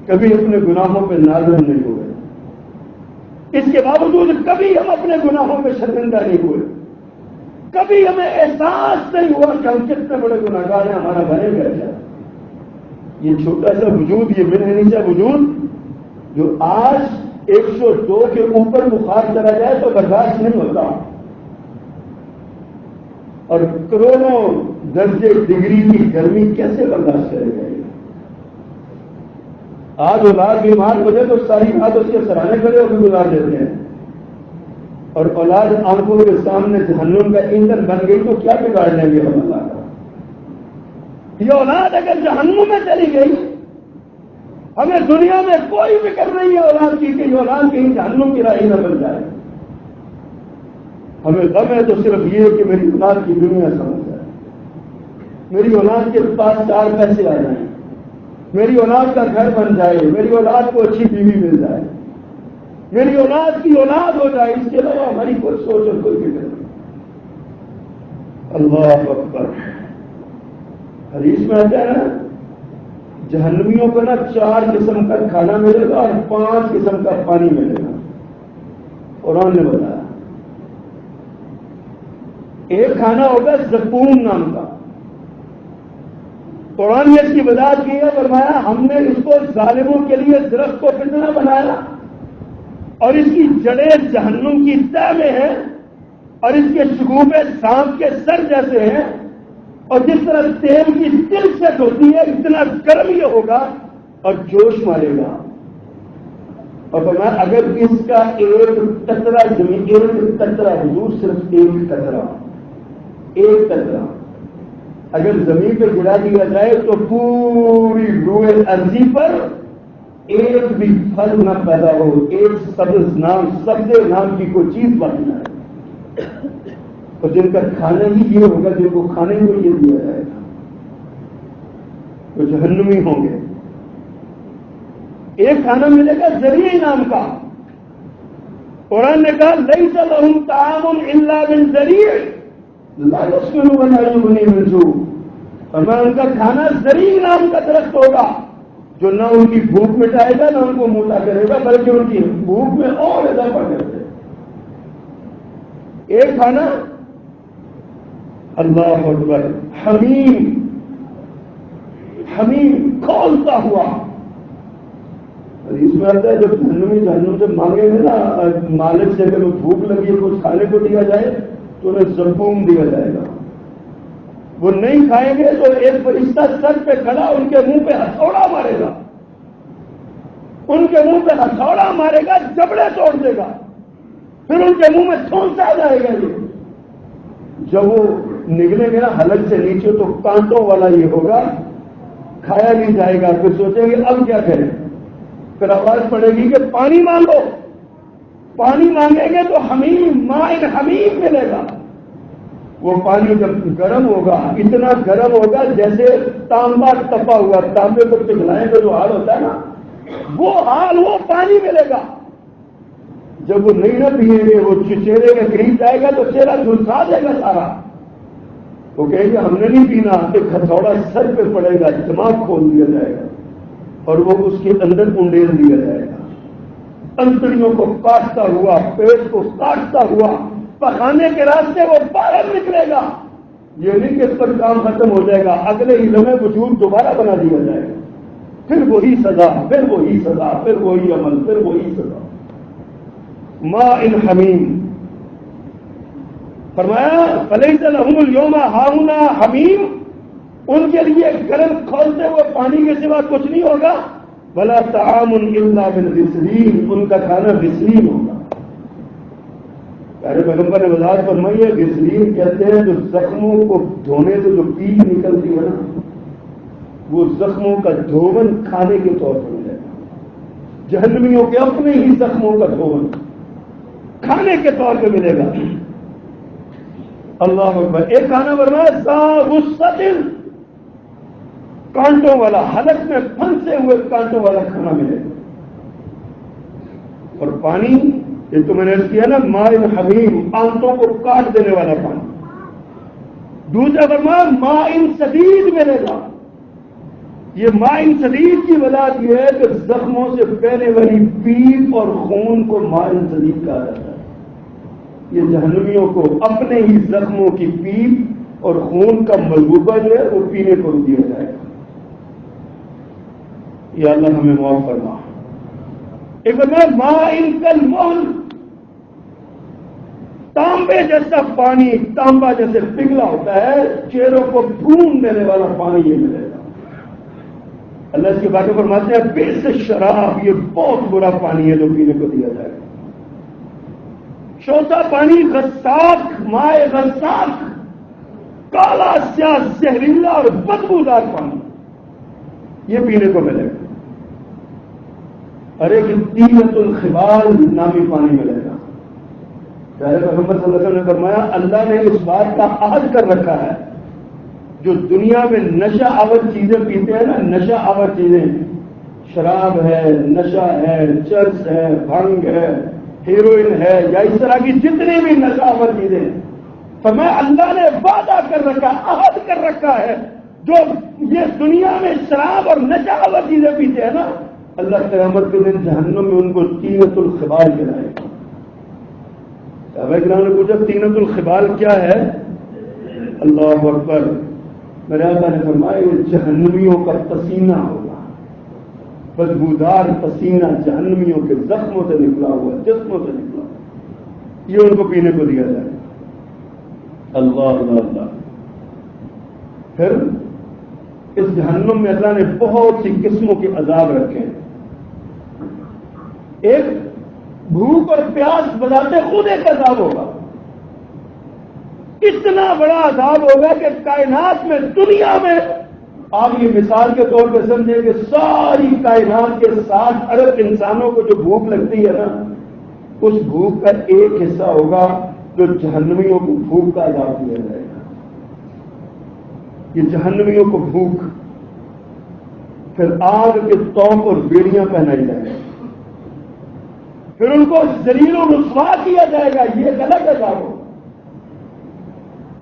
کبھی اپنے گناہوں پہ نادم نہیں ہوئے، اس کے باوجود کبھی ہم اپنے گناہوں پہ شرمندہ نہیں ہوئے، کبھی ہمیں احساس نہیں ہوا کہ ہم کتنے بڑے گناہگار ہیں، ہمارا بنے گئے. یہ چھوٹا سا وجود، یہ بنہنی سا وجود جو آج 102 کے اوپر بخار چلا جائے تو برداشت نہیں ہوتا، اور کروڑوں درجے ڈگری کی گرمی کیسے برداشت کرے گا. آج اولاد بیمار ہو جائے تو ساری رات اس کے سرانے کھڑے ہو کے گزار دیتے ہیں، اور اولاد آنکھوں کے سامنے جہنم کا ایندھن بن گئی تو کیا بگاڑ لیں گے ہم اللہ کا. یہ اولاد اگر جہنم میں چلی گئی، ہمیں دنیا میں کوئی فکر نہیں ہے اولاد کی کہ یہ اولاد کہیں جہنم کی راہی نہ بن جائے. ہمیں غم ہے تو صرف یہ ہے کہ میری اولاد کی دنیا سمجھ جائے، میری اولاد کے پاس 4 پیسے آ جائیں، میری اولاد کا گھر بن جائے، میری اولاد کو اچھی بیوی مل جائے، میری اولاد کی اولاد ہو جائے. اس کے علاوہ ہماری کوئی سوچ اور کوئی فکر نہیں. اللہ اکبر. حدیث میں آتا ہے نا، جہنمیوں کو نا 4 قسم کا کھانا ملے گا اور 5 قسم کا پانی ملے گا. قرآن نے بتایا. ایک کھانا ہوگا زقوم نام کا، قرآن نے اس کی وضاحت کی ہے، فرمایا ہم نے اس کو ظالموں کے لیے درخت کو فتنہ بنایا اور اس کی جڑیں جہنم کی تہ میں ہیں اور اس کے شگوفے سانپ کے سر جیسے ہیں، اور جس طرح تیل کی تل سیٹ ہوتی ہے اتنا گرم یہ ہوگا اور جوش مارے گا. اور فرمایا اگر اس کا ایک قطرہ زمین، ایک قطرہ حضور صرف ایک قطرہ اگر زمین پہ گرا دیا جائے تو پوری روئے ارضی پر ایک بھی پھل نہ پیدا ہو، ایک سبزے نام کی کوئی چیز باقی نہ ہے. اور جن کا کھانا ہی یہ ہوگا، جن کو کھانے کو یہ دیا جائے گا تو جہنمی ہوں گے. ایک کھانا ملے گا ذریعہ نام کا. قرآن نے کہا لیس لہم طعام الا من ذریع لا یسمن ولا یغنی من جوع. فرمایا ان کا کھانا ذریع نام کا درخت ہوگا جو نہ ان کی بھوک مٹائے گا نہ ان کو موٹا کرے گا، بلکہ ان کی بھوک میں اور اضافہ کرے. ایک کھانا اللہ اکبر حمیم، حمیم کھولتا ہوا. اس میں آتا ہے جب جہنم سے مانگے گے نا مالک سے اگر بھوک لگی ہے کچھ کھانے کو دیا جائے تو انہیں زقوم دیا جائے گا. وہ نہیں کھائیں گے تو ایک فرشتہ سر پہ کھڑا ان کے منہ پہ ہتھوڑا مارے گا، ان کے منہ پہ ہتھوڑا مارے گا، جبڑے توڑ دے گا، پھر ان کے منہ میں ٹھونسا جائے گا. یہ جب وہ نکلیں گے نا حلق سے نیچے تو کانٹوں والا یہ ہوگا، کھایا نہیں جائے گا. پھر سوچیں گے اب کیا کریں، پھر آواز پڑے گی کہ پانی مانگو. پانی مانگیں گے تو حمیم، مائن حمیم ملے گا. وہ پانی جب گرم ہوگا، اتنا گرم ہوگا جیسے تانبا تپا ہوا، تانبے کو پگھلائیں گے جو حال ہوتا ہے نا، وہ حال وہ پانی ملے گا. جب وہ نہیں نہ پیئیں گے، وہ چہرے کے قریب جائے گا تو چہرہ جھلسا دے گا سارا. وہ کہے گا ہم نے نہیں پینا، ایک ہتھوڑا سر پہ پڑے گا، دماغ کھول دیا جائے گا اور وہ اس کے اندر انڈیل دیا جائے گا. انتڑیوں کو کاٹتا ہوا، پیٹ کو کاٹتا ہوا پخانے کے راستے وہ باہر نکلے گا. یہ نہیں کہ اس پر کام ختم ہو جائے گا، اگلے ہی لمحے وجود دوبارہ بنا دیا جائے گا. پھر وہی سزا، پھر وہی سزا، پھر وہی عمل، پھر وہی سزا. ماء حمیم. فرمایا فلیس لہم اليوم ہاہنا حمیم، ان کے لیے گرم کھولتے ہوئے پانی کے سوا کچھ نہیں ہوگا. ولا طعام الا من غسلین، ان کا کھانا غسلین ہوگا. پیارے پیغمبر نے وضاحت فرمائی ہے، غسلین کہتے ہیں جو زخموں کو دھونے سے جو پیپ نکلتی ہے نا، وہ زخموں کا دھون کھانے کے طور پر ملے گا. جہنمیوں کے اپنے ہی زخموں کا دھون. کھانے کے طور پہ ملے گا. اللہ اکبر. ایک کھانا فرمایا ذا غصۃ، کانٹوں والا، حلق میں پھنسے ہوئے کانٹوں والا کھانا ملے گا. اور پانی، یہ تو میں نے کیا نا، ماء حمیم، آنتوں کو کاٹ دینے والا پانی. دوسرا فرمایا ماء شدید ملے گا. یہ ماء شدید کی وجہ یہ ہے کہ زخموں سے بہنے والی پیپ اور خون کو ماء شدید کہا جاتا ہے. یہ جہنمیوں کو اپنے ہی زخموں کی پیپ اور خون کا ملبوبہ جو ہے وہ پینے کو دیا جائے گا. یا اللہ ہمیں معاف فرما. ایک ماء کالمہل، تانبے جیسا پانی، تانبا جیسے پگھلا ہوتا ہے، چہروں کو بھون دینے والا پانی یہ ملے گا. اللہ اس کی باتیں فرماتے ہیں بئس شراب، یہ بہت برا پانی ہے جو پینے کو دیا جائے گا. چوتھا پانی غساق، مائع غساق، کالا سیاہ زہریلا اور بدبودار پانی یہ پینے کو ملے گا. اور ایک طینۃ الخبال نامی پانی ملے گا. پیارے پیغمبر صلی اللہ علیہ وسلم نے فرمایا اللہ نے اس بات کا عہد کر رکھا ہے جو دنیا میں نشہ آور چیزیں پیتے ہیں نا، نشہ آور چیزیں، شراب ہے، نشہ ہے، چرس ہے، بھنگ ہے، ہیروئن ہے، یا اس طرح کی جتنی بھی نشہ آور چیزیں، فرمایا اللہ نے وعدہ کر رکھا، عہد کر رکھا ہے جو یہ دنیا میں شراب اور نشہ آور چیزیں پیتے ہیں نا، اللہ قیامت کے دن جہنم میں ان کو طینۃ الخبال گرائے گا. صحابہ کرام نے پوچھا طینۃ الخبال کیا ہے؟ اللہ اکبر. میرے آقا نے فرمایا یہ جہنمیوں کا پسینہ ہوگا، بدبودار پسینہ جہنمیوں کے زخموں سے نکلا ہوا، جسموں سے نکلا ہوا، یہ ان کو پینے کو دیا جائے. اللہ اللہ اللہ. پھر اس جہنم میں اللہ نے بہت سی قسموں کے عذاب رکھے ہیں. ایک بھوک اور پیاس بذات خود ایک عذاب ہوگا. اتنا بڑا عذاب ہوگا کہ کائنات میں، دنیا میں، آپ یہ مثال کے طور پہ سمجھیں کہ ساری کائنات کے 60 ارب انسانوں کو جو بھوک لگتی ہے نا، اس بھوک کا ایک حصہ ہوگا جو جہنمیوں کو بھوک کا عذاب دیا جائے گا. یہ جہنمیوں کو بھوک، پھر آگ کے توق اور بیڑیاں پہنائی جائیں گی، پھر ان کو ذلیل و رسوا کیا جائے گا. یہ غلط عذاب ہوگا.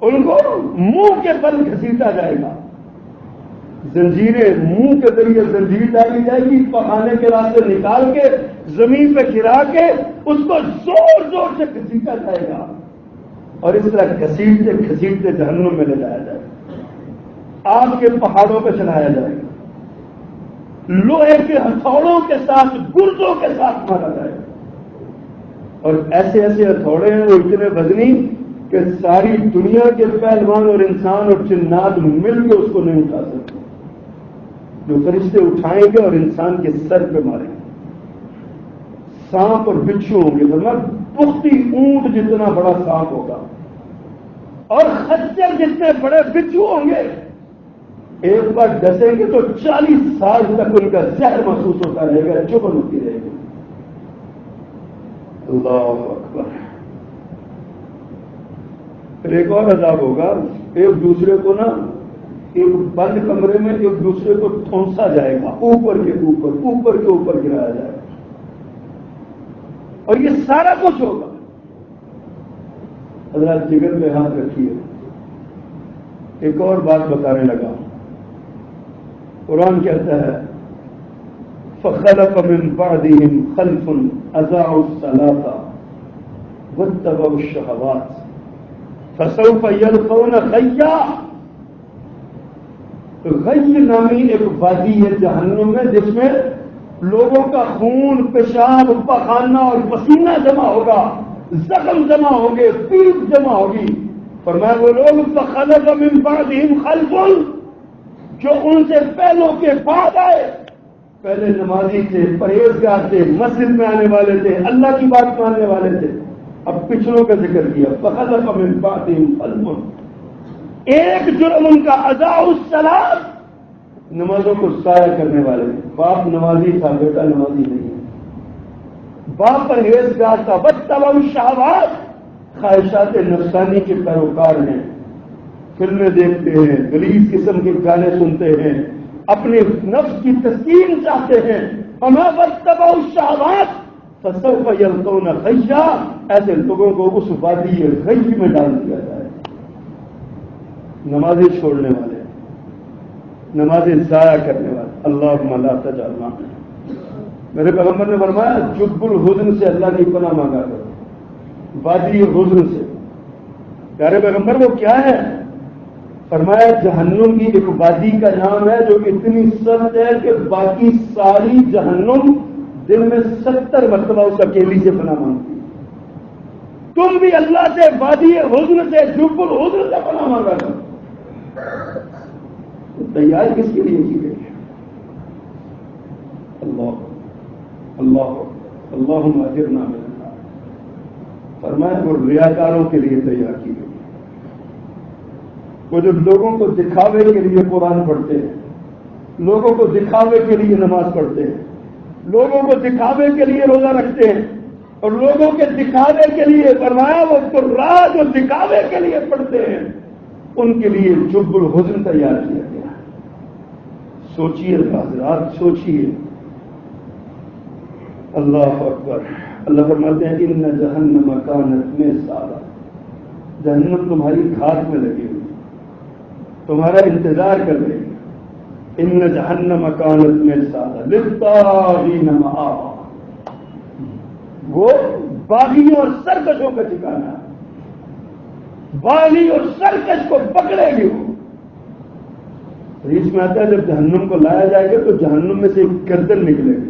ان کو منہ کے بل گھسیٹا جائے گا، زنجیریں منہ کے ذریعے زنجیر ڈالی جائے گی، پخانے کے راستے نکال کے زمین پہ گرا کے اس کو زور زور سے گھسیٹا جائے گا، اور اس طرح گھسیٹتے گھسیٹتے جہنم میں لے جایا جائے گا. آگ کے پہاڑوں پہ چلایا جائے گا، لوہے کے ہتھوڑوں کے ساتھ، گردوں کے ساتھ مارا جائے گا. اور ایسے ایسے ہتھوڑے ہیں وہ اتنے وزنی کہ ساری دنیا کے پہلوان اور انسان اور جنات مل کے اس کو نہیں اٹھا سکتے. جو فرشتے اٹھائیں گے اور انسان کے سر پہ ماریں گے. سانپ اور بچھو ہوں گے، مطلب پختی اونٹ جتنا بڑا سانپ ہوگا، اور خچر جتنے بڑے بچھو ہوں گے. ایک بار ڈسیں گے تو 40 سال تک ان کا زہر محسوس ہوتا رہے گا، چبھن ہوتی رہے گی. اللہ اکبر. پھر ایک اور عذاب ہوگا، ایک دوسرے کو نا ایک بند کمرے میں ایک دوسرے کو ٹھونسا جائے گا، اوپر کے اوپر گرایا جائے گا، اور یہ سارا کچھ ہوگا. حضرات جگر پہ ہاتھ رکھیے. ایک اور بات بتانے لگا. قرآن کہتا ہے فَخَلَفَ مِن بَعْدِهِمْ خَلْفٌ أَضَاعُوا الصَّلَاةَ وَاتَّبَعُوا الشَّهَوَاتِ فَسَوْفَ يَلْقَوْنَ غَيًّا. غی نامی ایک وادی ہے جہنم میں جس میں لوگوں کا خون، پیشاب، پخانہ اور پسینہ جمع ہوگا، زخم جمع ہوں گے، پیپ جمع ہوگی. فرمایا وہ لوگ فَخَلَفَ مِن بَعْدِهِمْ خَلْفٌ، جو ان سے پہلوں کے بعد آئے. پہلے نمازی تھے، پرہیزگار تھے، مسجد میں آنے والے تھے، اللہ کی بات ماننے والے تھے. اب پچھلوں کا ذکر کیا. فَخَلَفَ مِن بَعْدِهِمْ خَلْفٌ، ایک جرم ان کا اضاعوا الصلاۃ، نمازوں کو ضائع کرنے والے. باپ نمازی تھا، بیٹا نمازی نہیں ہے. باپرہیزگار تھا، واتبعوا الشہوات، خواہشات نفسانی کے پیروکار ہیں، فلمیں دیکھتے ہیں، غلیظ قسم کے گانے سنتے ہیں، اپنے نفس کی تسکین چاہتے ہیں، وما واتبعوا الشہوات فسوف یلقون غیا، ایسے لوگوں کو اس وادی غی میں ڈال دیا جائے۔ نمازیں چھوڑنے والے، نمازیں ضائع کرنے والے، اللہم لا تجعلنا، میرے پیغمبر نے فرمایا جب الحزن سے اللہ کی پناہ مانگا کرو، وادی حزن سے۔ پیارے پیغمبر وہ کیا ہے؟ فرمایا جہنم کی ایک وادی کا نام ہے جو اتنی سخت ہے کہ باقی ساری جہنم دن میں 70 مرتبہ اس اکیلی سے پناہ مانگتی ہے۔ تم بھی اللہ سے وادی حزن سے، جب الحزن سے پناہ مانگا کرو۔ تیار کس کے لیے کی گئی ہے؟ اللہم اجرنا من النار، فرمایا وہ ریاکاروں کے لیے تیار کی گئی، وہ جو لوگوں کو دکھاوے کے لیے قرآن پڑھتے ہیں، لوگوں کو دکھاوے کے لیے نماز پڑھتے ہیں، لوگوں کو دکھاوے کے لیے روزہ رکھتے ہیں، اور لوگوں کے دکھاوے کے لیے فرمایا وہ قرآن جو دکھاوے کے لیے پڑھتے ہیں ان کے لیے جب الحزن تیار کیا گیا۔ سوچیے حضرات، سوچیے، اللہ اکبر۔ اللہ فرماتے ہیں ان جہنم کانت مرصادا، جہنم تمہاری گھات میں لگی ہوئی، تمہارا انتظار کر رہی ہے۔ ان جہنم کانت مرصادا للطاغین مآبا، وہ باغیوں اور سرکشوں کا ٹھکانہ ہے، باغی اور سرکش کو پکڑے گی وہ۔ حدیث میں آتا ہے جب جہنم کو لایا جائے گا تو جہنم میں سے ایک گردن نکلے گی،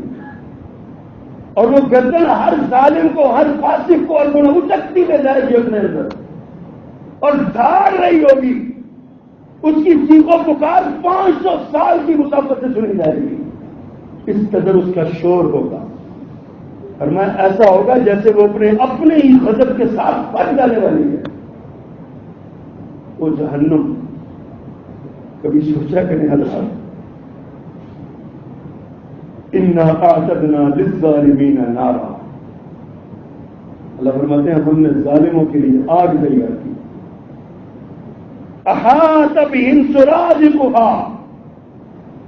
اور وہ گردن ہر ظالم کو، ہر فاسق کو اور اچکتی لے جائے گی اپنے اندر، اور دھاڑ رہی ہوگی، اس کی چیخ و پکار 500 سال کی مسافت سے سنی جائے گی، اس قدر اس کا شور ہوگا۔ فرمایا ایسا ہوگا جیسے وہ اپنے ہی غضب کے ساتھ پھٹ جانے والی ہے وہ جہنم۔ کبھی سوچا کہ نہیں حضرات، انا اعتدنا للظالمین نارا، اللہ فرماتے ہیں ہم نے ظالموں کے لیے آگ تیار کی، احاط بہم سرادقها،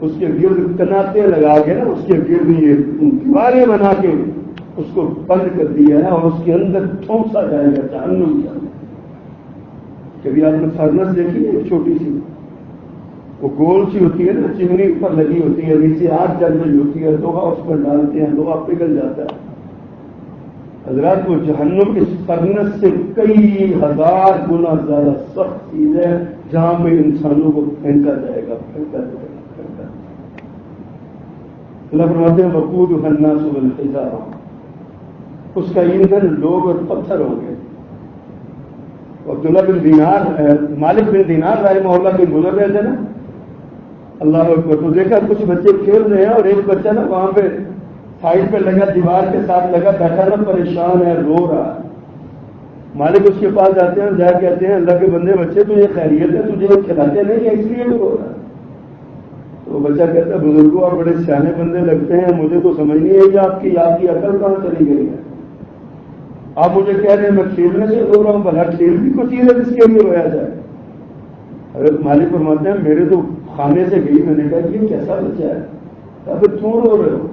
اس کے گرد کناتے لگا کے نا، اس کے گرد یہ دیواریں بنا کے اس کو بند کر دیا ہے، اور اس کے اندر ٹھونسا جائے گا جہنم کے اندر۔ کبھی آپ نے فرنس دیکھی ہے چھوٹی سی، وہ گول سی ہوتی ہے نا، چمنی اوپر لگی ہوتی ہے، نیچے آگ جل رہی ہوتی ہے، لوہا اس پر ڈالتے ہیں، لوہا پگھل جاتا ہے۔ حضرات وہ جہنم اس فرنس سے کئی ہزار گنا زیادہ سخت چیز ہے، جہاں پہ انسانوں کو پھینکا جائے گا، پھینکا جائے گا، پھینکا جائے گا۔ اللہ فرماتے ہیں وقودها الناس والحجارہ، اس کا ایندھن لوگ اور پتھر ہوں گے۔ عبداللہ بن دینار، مالک بن دینار رحمہ اللہ کے گزر رہے تھے نا، اللہ اکبر، تو دیکھا کچھ بچے کھیل رہے ہیں، اور ایک بچہ نا وہاں پہ سائڈ پہ لگا، دیوار کے ساتھ لگا بیٹھا نا، پریشان ہے، رو رہا ہے۔ مالک اس کے پاس جاتے ہیں، جا کہتے ہیں اللہ کے بندے بچے تو یہ خیریت ہے، تجھے کھلاتے نہیں ہے اس لیے تو رو رہا ہے۔ تو بچہ کہتا ہے بزرگوں آپ بڑے سیانے بندے لگتے ہیں، مجھے تو سمجھ نہیں ہے کہ آپ کی عقل کہاں چلی گئی ہے، آپ مجھے کہہ رہے ہیں میں کھیلنے سے رو رہا ہوں، بھلا کھیل بھی کوئی چیز ہے جس کے لیے رویا جائے۔ حضرت مالک فرماتے ہیں میرے تو خانے سے گئی، میں نے کہا یہ کیسا بچہ ہے، کہا پھر کیوں رو رہے ہو؟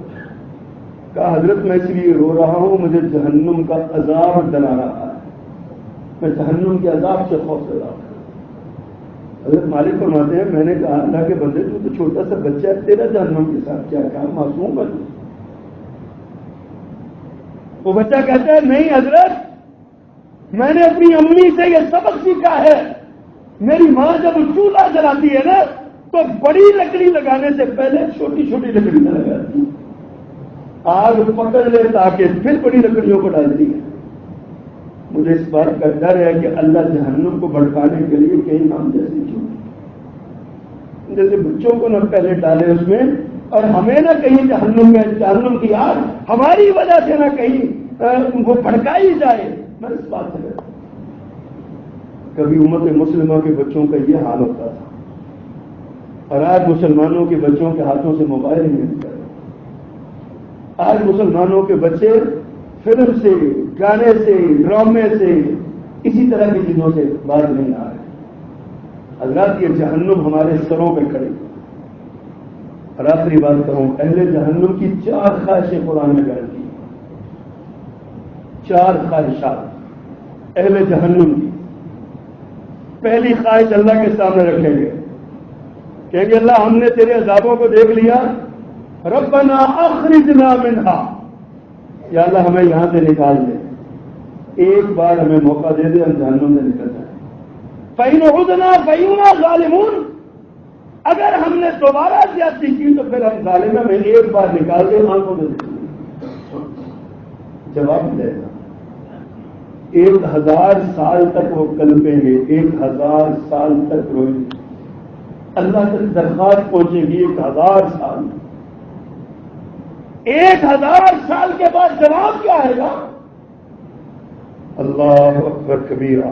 کہا حضرت میں اس لیے رو رہا ہوں مجھے جہنم کا عذاب ڈرا رہا ہے، میں جہنم کے عذاب سے خوف زدہ ہوں۔ حضرت مالک فرماتے ہیں میں نے کہا اللہ کے بندے تو چھوٹا سا بچہ ہے، تیرا جہنم کے ساتھ کیا کام، معصوم ہے۔ وہ بچہ کہتا ہے نہیں حضرت، میں نے اپنی امی سے یہ سبق سیکھا ہے، میری ماں جب چولہا جلاتی ہے نا تو بڑی لکڑی لگانے سے پہلے چھوٹی چھوٹی لکڑی نہ لگاتی، آگ پکڑ لے تاکہ پھر بڑی لکڑیوں کو ڈالتی ہے۔ مجھے اس بات کا ڈر ہے کہ اللہ جہنم کو بھڑکانے کے لیے کہیں ہم جیسے بچوں کو نہ پہلے ڈالے اس میں، اور ہمیں نہ کہیں جہنم کی آگ ہماری وجہ سے نہ کہیں وہ بھڑکائی جائے۔ میں اس بات سے ڈرتا ہوں۔ کبھی امت مسلمہ کے بچوں کا یہ حال ہوتا تھا، اور آج مسلمانوں کے بچوں کے ہاتھوں سے موبائل نہیں ملتا۔ آج مسلمانوں کے بچے فلم سے، گانے سے، ڈرامے سے، اسی طرح کی چیزوں سے باز نہیں آ رہے۔ حضرات یہ جہنم ہمارے سروں پہ کھڑی۔ اور آخری بات کہوں، اہل جہنم کی 4 خواہشیں قرآن میں بیان کی، 4 خواہشات اہل جہنم کی۔ پہلی خواہش اللہ کے سامنے رکھیں گے، کہیں گے اللہ ہم نے تیرے عذابوں کو دیکھ لیا، ربنا اخرجنا منہا، یا اللہ ہمیں یہاں سے نکال دے، ایک بار ہمیں موقع دے دے، ہم جہنم سے نکل جائیں۔ فَإِنْ عُدْنَا فَإِنَّا ظَالِمُونَ، اگر ہم نے دوبارہ زیادتی کی تو پھر ہم ظالم، ہمیں ایک بار نکال دے، آنکھوں میں جواب دے گا 1000 سال تک وہ کلپیں گے، 1000 سال تک روئیں گے، اللہ تک درخواست پہنچے گی 1000 سال۔ 1000 سال کے بعد جواب کیا آئے گا؟ اللہ اکبر کبیرہ،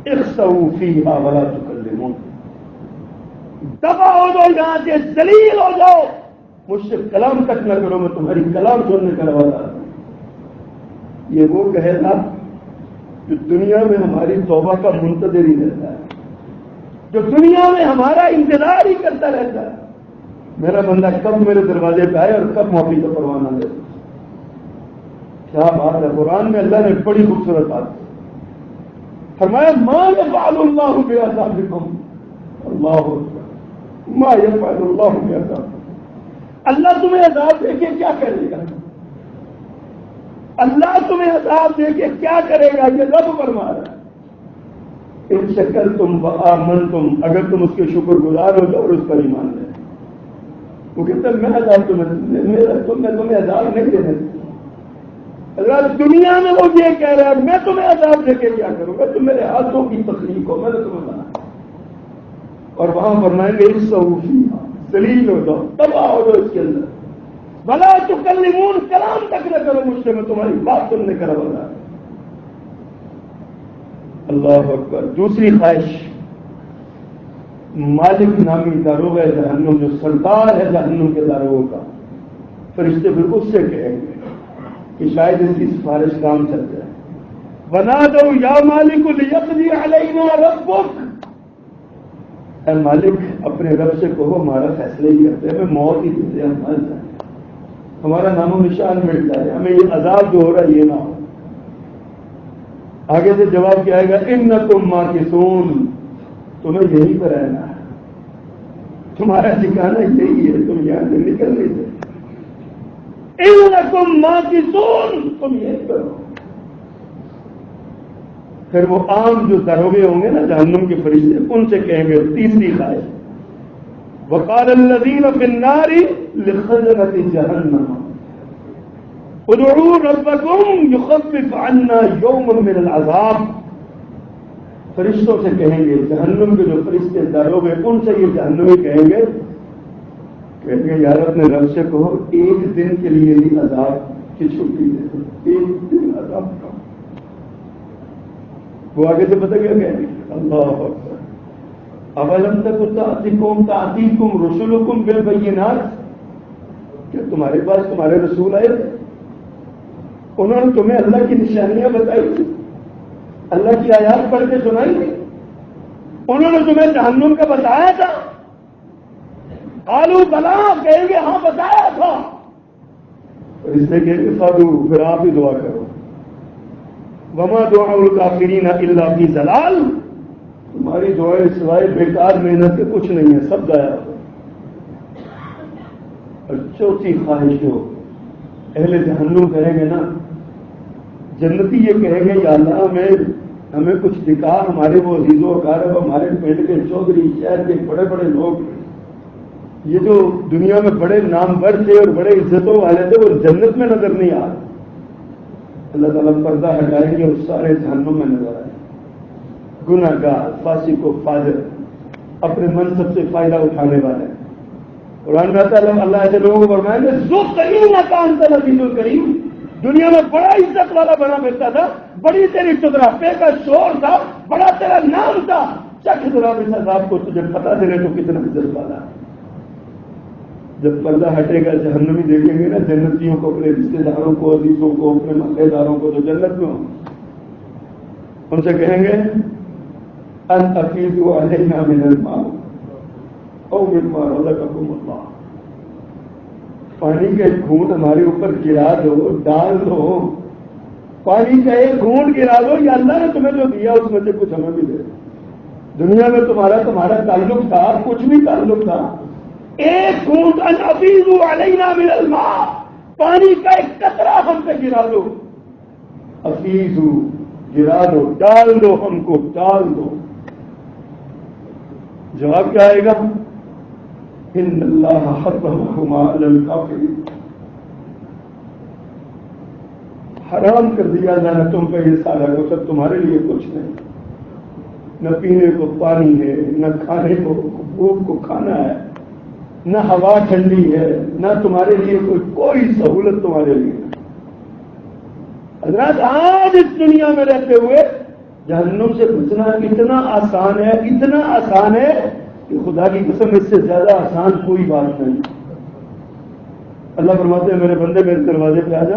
اخسؤوا فیہا ولا تکلمون، دفع ہو جاؤ یہاں سے، ذلیل ہو جاؤ، مجھ سے کلام تک نہ کرو، میں تمہاری کلام سننے کا روا۔ یہ وہ کہے گا جو دنیا میں ہماری توبہ کا منتظر ہی رہتا ہے، جو دنیا میں ہمارا انتظار ہی کرتا رہتا ہے، میرا بندہ کب میرے دروازے پہ آئے اور کب معافی کا پروانہ دے۔ کیا بات ہے، قرآن میں اللہ نے بڑی خوبصورت بات فرمایا، ما یفعل اللہ بعذابکم، اللہ اکبر، ما یفعل اللہ بعذابکم، اللہ تمہیں عذاب دے کے کیا کرے گا؟ اللہ تمہیں عذاب دے کے کیا کرے گا؟ یہ رب فرما رہا ہے، ان شکرتم وآمنتم، اگر تم اس کے شکر گزار ہو جاؤ اور اس پر ایمان لے۔ وہ کہتا ہے میں عذاب تمہیں عذاب نہیں دینے، اللہ دنیا میں وہ یہ کہہ رہا ہے میں تمہیں عذاب دے کے کیا کروں گا، تم میرے ہاتھوں کی تخلیق ہو، میں نے تمہیں بنایا۔ اور وہاں فرمائیں گے اخسؤوا فیہا، ذلیل ہو جاؤ، تباہ ہو جاؤ اس کے اندر، ولا تکلمون، کلام تک نہ کرو مجھ سے، میں تمہاری بات سننے کا روا۔ اللہ اکبر۔ دوسری خواہش، مالک نامی داروغہ جہنم، جو سردار ہے جہنم کے داروغوں کا، فرشتے پھر اس سے کہیں گے کہ شاید اس کی سفارش کام چل جائے، بنادوا یا مالک لیقضی علینا ربک، اے مالک اپنے رب سے کہو ہمارا فیصلہ ہی کرتے ہیں، ہمیں موت ہی دیتے ہیں، ہم مر جائیں، ہمارا نام و نشان مٹ جائے، ہمیں یہ عذاب جو ہو رہا ہے یہ نہ ہو۔ آگے سے جواب کیا آئے گا، انکم ماکثون، تمہیں یہی پر رہنا ہے، تمہارا ٹھکانہ یہی ہے، تم یہاں سے نکل نہیں سکتے، انکم ماکثون، تم یہی پر ہو۔ پھر وہ عام جو دروگے ہوں گے نا جہنم کے فرشتے، ان سے کہیں گے تیسری خواہش، وقال الذین فی النار لخزنۃ جہنم ادعوا ربکم یخفف عنا یوما من العذاب، فرشتوں سے کہیں گے، جہنم کے جو فرشتے دروگے ان سے یہ جہنمی کہیں گے یار اپنے رب سے کہو ایک دن کے لیے ہی عذاب کی چھٹی دے دو، ایک دن عذاب کا۔ وہ آگے سے پتہ کیا کہیں گے، اللہ اکبر، اولم تک تأتیکم رسلکم بالبینات، کہ تمہارے پاس تمہارے رسول آئے تھے، انہوں نے تمہیں اللہ کی نشانیاں بتائی تھی، اللہ کی آیات پڑھ کے سنائی تھی، انہوں نے تمہیں جہنم کا بتایا تھا؟ قالوا بلا، کہیں گے ہاں بتایا تھا، اور اس لیے کہیں گے فادعوا، پھر آپ ہی دعا کرو، وما دعاء الکافرین الا فی ضلال، تمہاری دعائیں سوائے بیکار محنت کے کچھ نہیں ہے، سب ضائع ہو۔ اور چوتھی خواہش جو اہل جہنم کہیں گے نا، جنتی یہ کہیں گے یا اللہ ہمیں کچھ دکھا، ہمارے وہ عزیز و اقارب، ہمارے پنڈ کے چودھری، شہر کے بڑے بڑے لوگ، یہ جو دنیا میں بڑے نامور تھے اور بڑے عزتوں والے تھے، وہ جنت میں نظر نہیں آ رہے۔ اللہ تعالیٰ پردہ ہٹائیں گے اور سارے جہنم میں نظر آئے، گناہ گار، فاسق و فاجر، اپنے منصب سے فائدہ اٹھانے والے۔ قرآن میں اللہ ایسے لوگوں کو فرمائیں گے ذو کریم کا انت العزیز الکریم، دنیا میں بڑا عزت والا بنا پھرتا تھا، بڑی تیری چودراپے کا شور تھا، بڑا تیرا نام تھا، چکھ ذرا اس عذاب کو، تجھے پتا چلے تو کتنا عزت والا ہے۔ جب پردہ ہٹے گا جہنمی دیکھیں گے نا جنتیوں کو، اپنے رشتے داروں کو، عزیزوں کو، اپنے محلے داروں کو جو جنت میں ہوں، ان سے کہیں گے ان افیضوا علینا من الماء او مما رزقکم اللہ، پانی کا ایک گھونٹ ہمارے اوپر گرا دو، ڈال دو، پانی کا ایک گھونٹ گرا دو، یا اللہ نے تمہیں جو دیا اس میں سے کچھ ہمیں بھی دے دو۔ دنیا میں تمہارا تعلق تھا، کچھ بھی تعلق تھا، ایک گھونٹ ان افیضوا علینا من الماء، پانی کا ایک قطرہ ہم پہ گرا دو، افیضو گرا دو، ڈال دو، ہم کو ڈال دو۔ جواب کیا آئے گا؟ ان اللہ حرمہما علی الکافرین، حرام کر دیا اللہ نے تم پہ یہ سارا کچھ، تمہارے لیے کچھ نہیں، نہ پینے کو پانی ہے، نہ کھانے کو بھوک کو کھانا ہے، نہ ہوا ٹھنڈی ہے، نہ تمہارے لیے کوئی سہولت تمہارے لیے۔ حضرات آج اس دنیا میں رہتے ہوئے جہنم سے بچنا اتنا آسان ہے، اتنا آسان ہے کہ خدا کی قسم اس سے زیادہ آسان کوئی بات نہیں۔ اللہ فرماتے ہیں میرے بندے میرے دروازے پہ آ جا،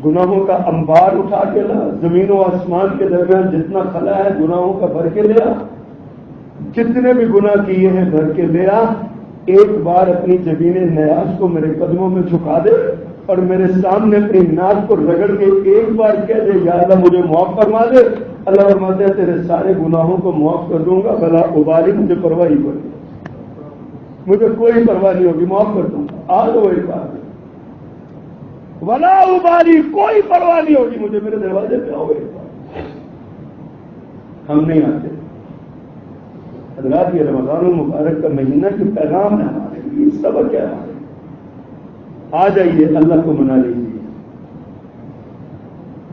گناہوں کا انبار اٹھا کے لا، زمین و آسمان کے درمیان جتنا خلا ہے گناہوں کا بھر کے لے آ، جتنے بھی گناہ کیے ہیں بھر کے لے آ، ایک بار اپنی جبین نیاز کو میرے قدموں میں جھکا دے اور میرے سامنے اپنی ناک کو رگڑ کے ایک بار کہہ دے یا اللہ مجھے معاف فرما دے، اللہ فرماتے ہیں تیرے سارے گناہوں کو معاف کر دوں گا، بلا ابالی، مجھے پرواہ ہی کوئی، مجھے کوئی پرواہ نہیں ہوگی، معاف کر دوں گا، آ جاؤ ایک بار، ولا ابالی، کوئی پرواہ نہیں ہوگی مجھے، میرے دروازے پہ آؤ ایک بار۔ ہم نہیں آتے۔ حضرات یہ رمضان المبارک کا مہینہ کی پیغام ہے ہمارے لیے، سبق ہے ہمارے، آ جائیے اللہ کو منا لیجیے۔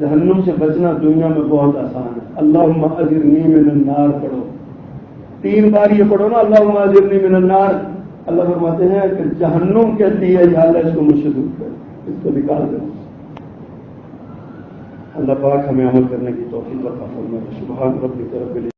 جہنم سے بچنا دنیا میں بہت آسان ہے، اللہم اجرنی من النار پڑھو، 3 بار یہ پڑھو نا، اللہم اجرنی من النار، اللہ فرماتے ہیں کہ جہنم کہتی ہے یا اللہ اس کو مجھ سے دور کر، اس کو نکال دو۔ اللہ پاک ہمیں عمل کرنے کی توفیق عطا فرمائے۔ سبحان ربک رب العزت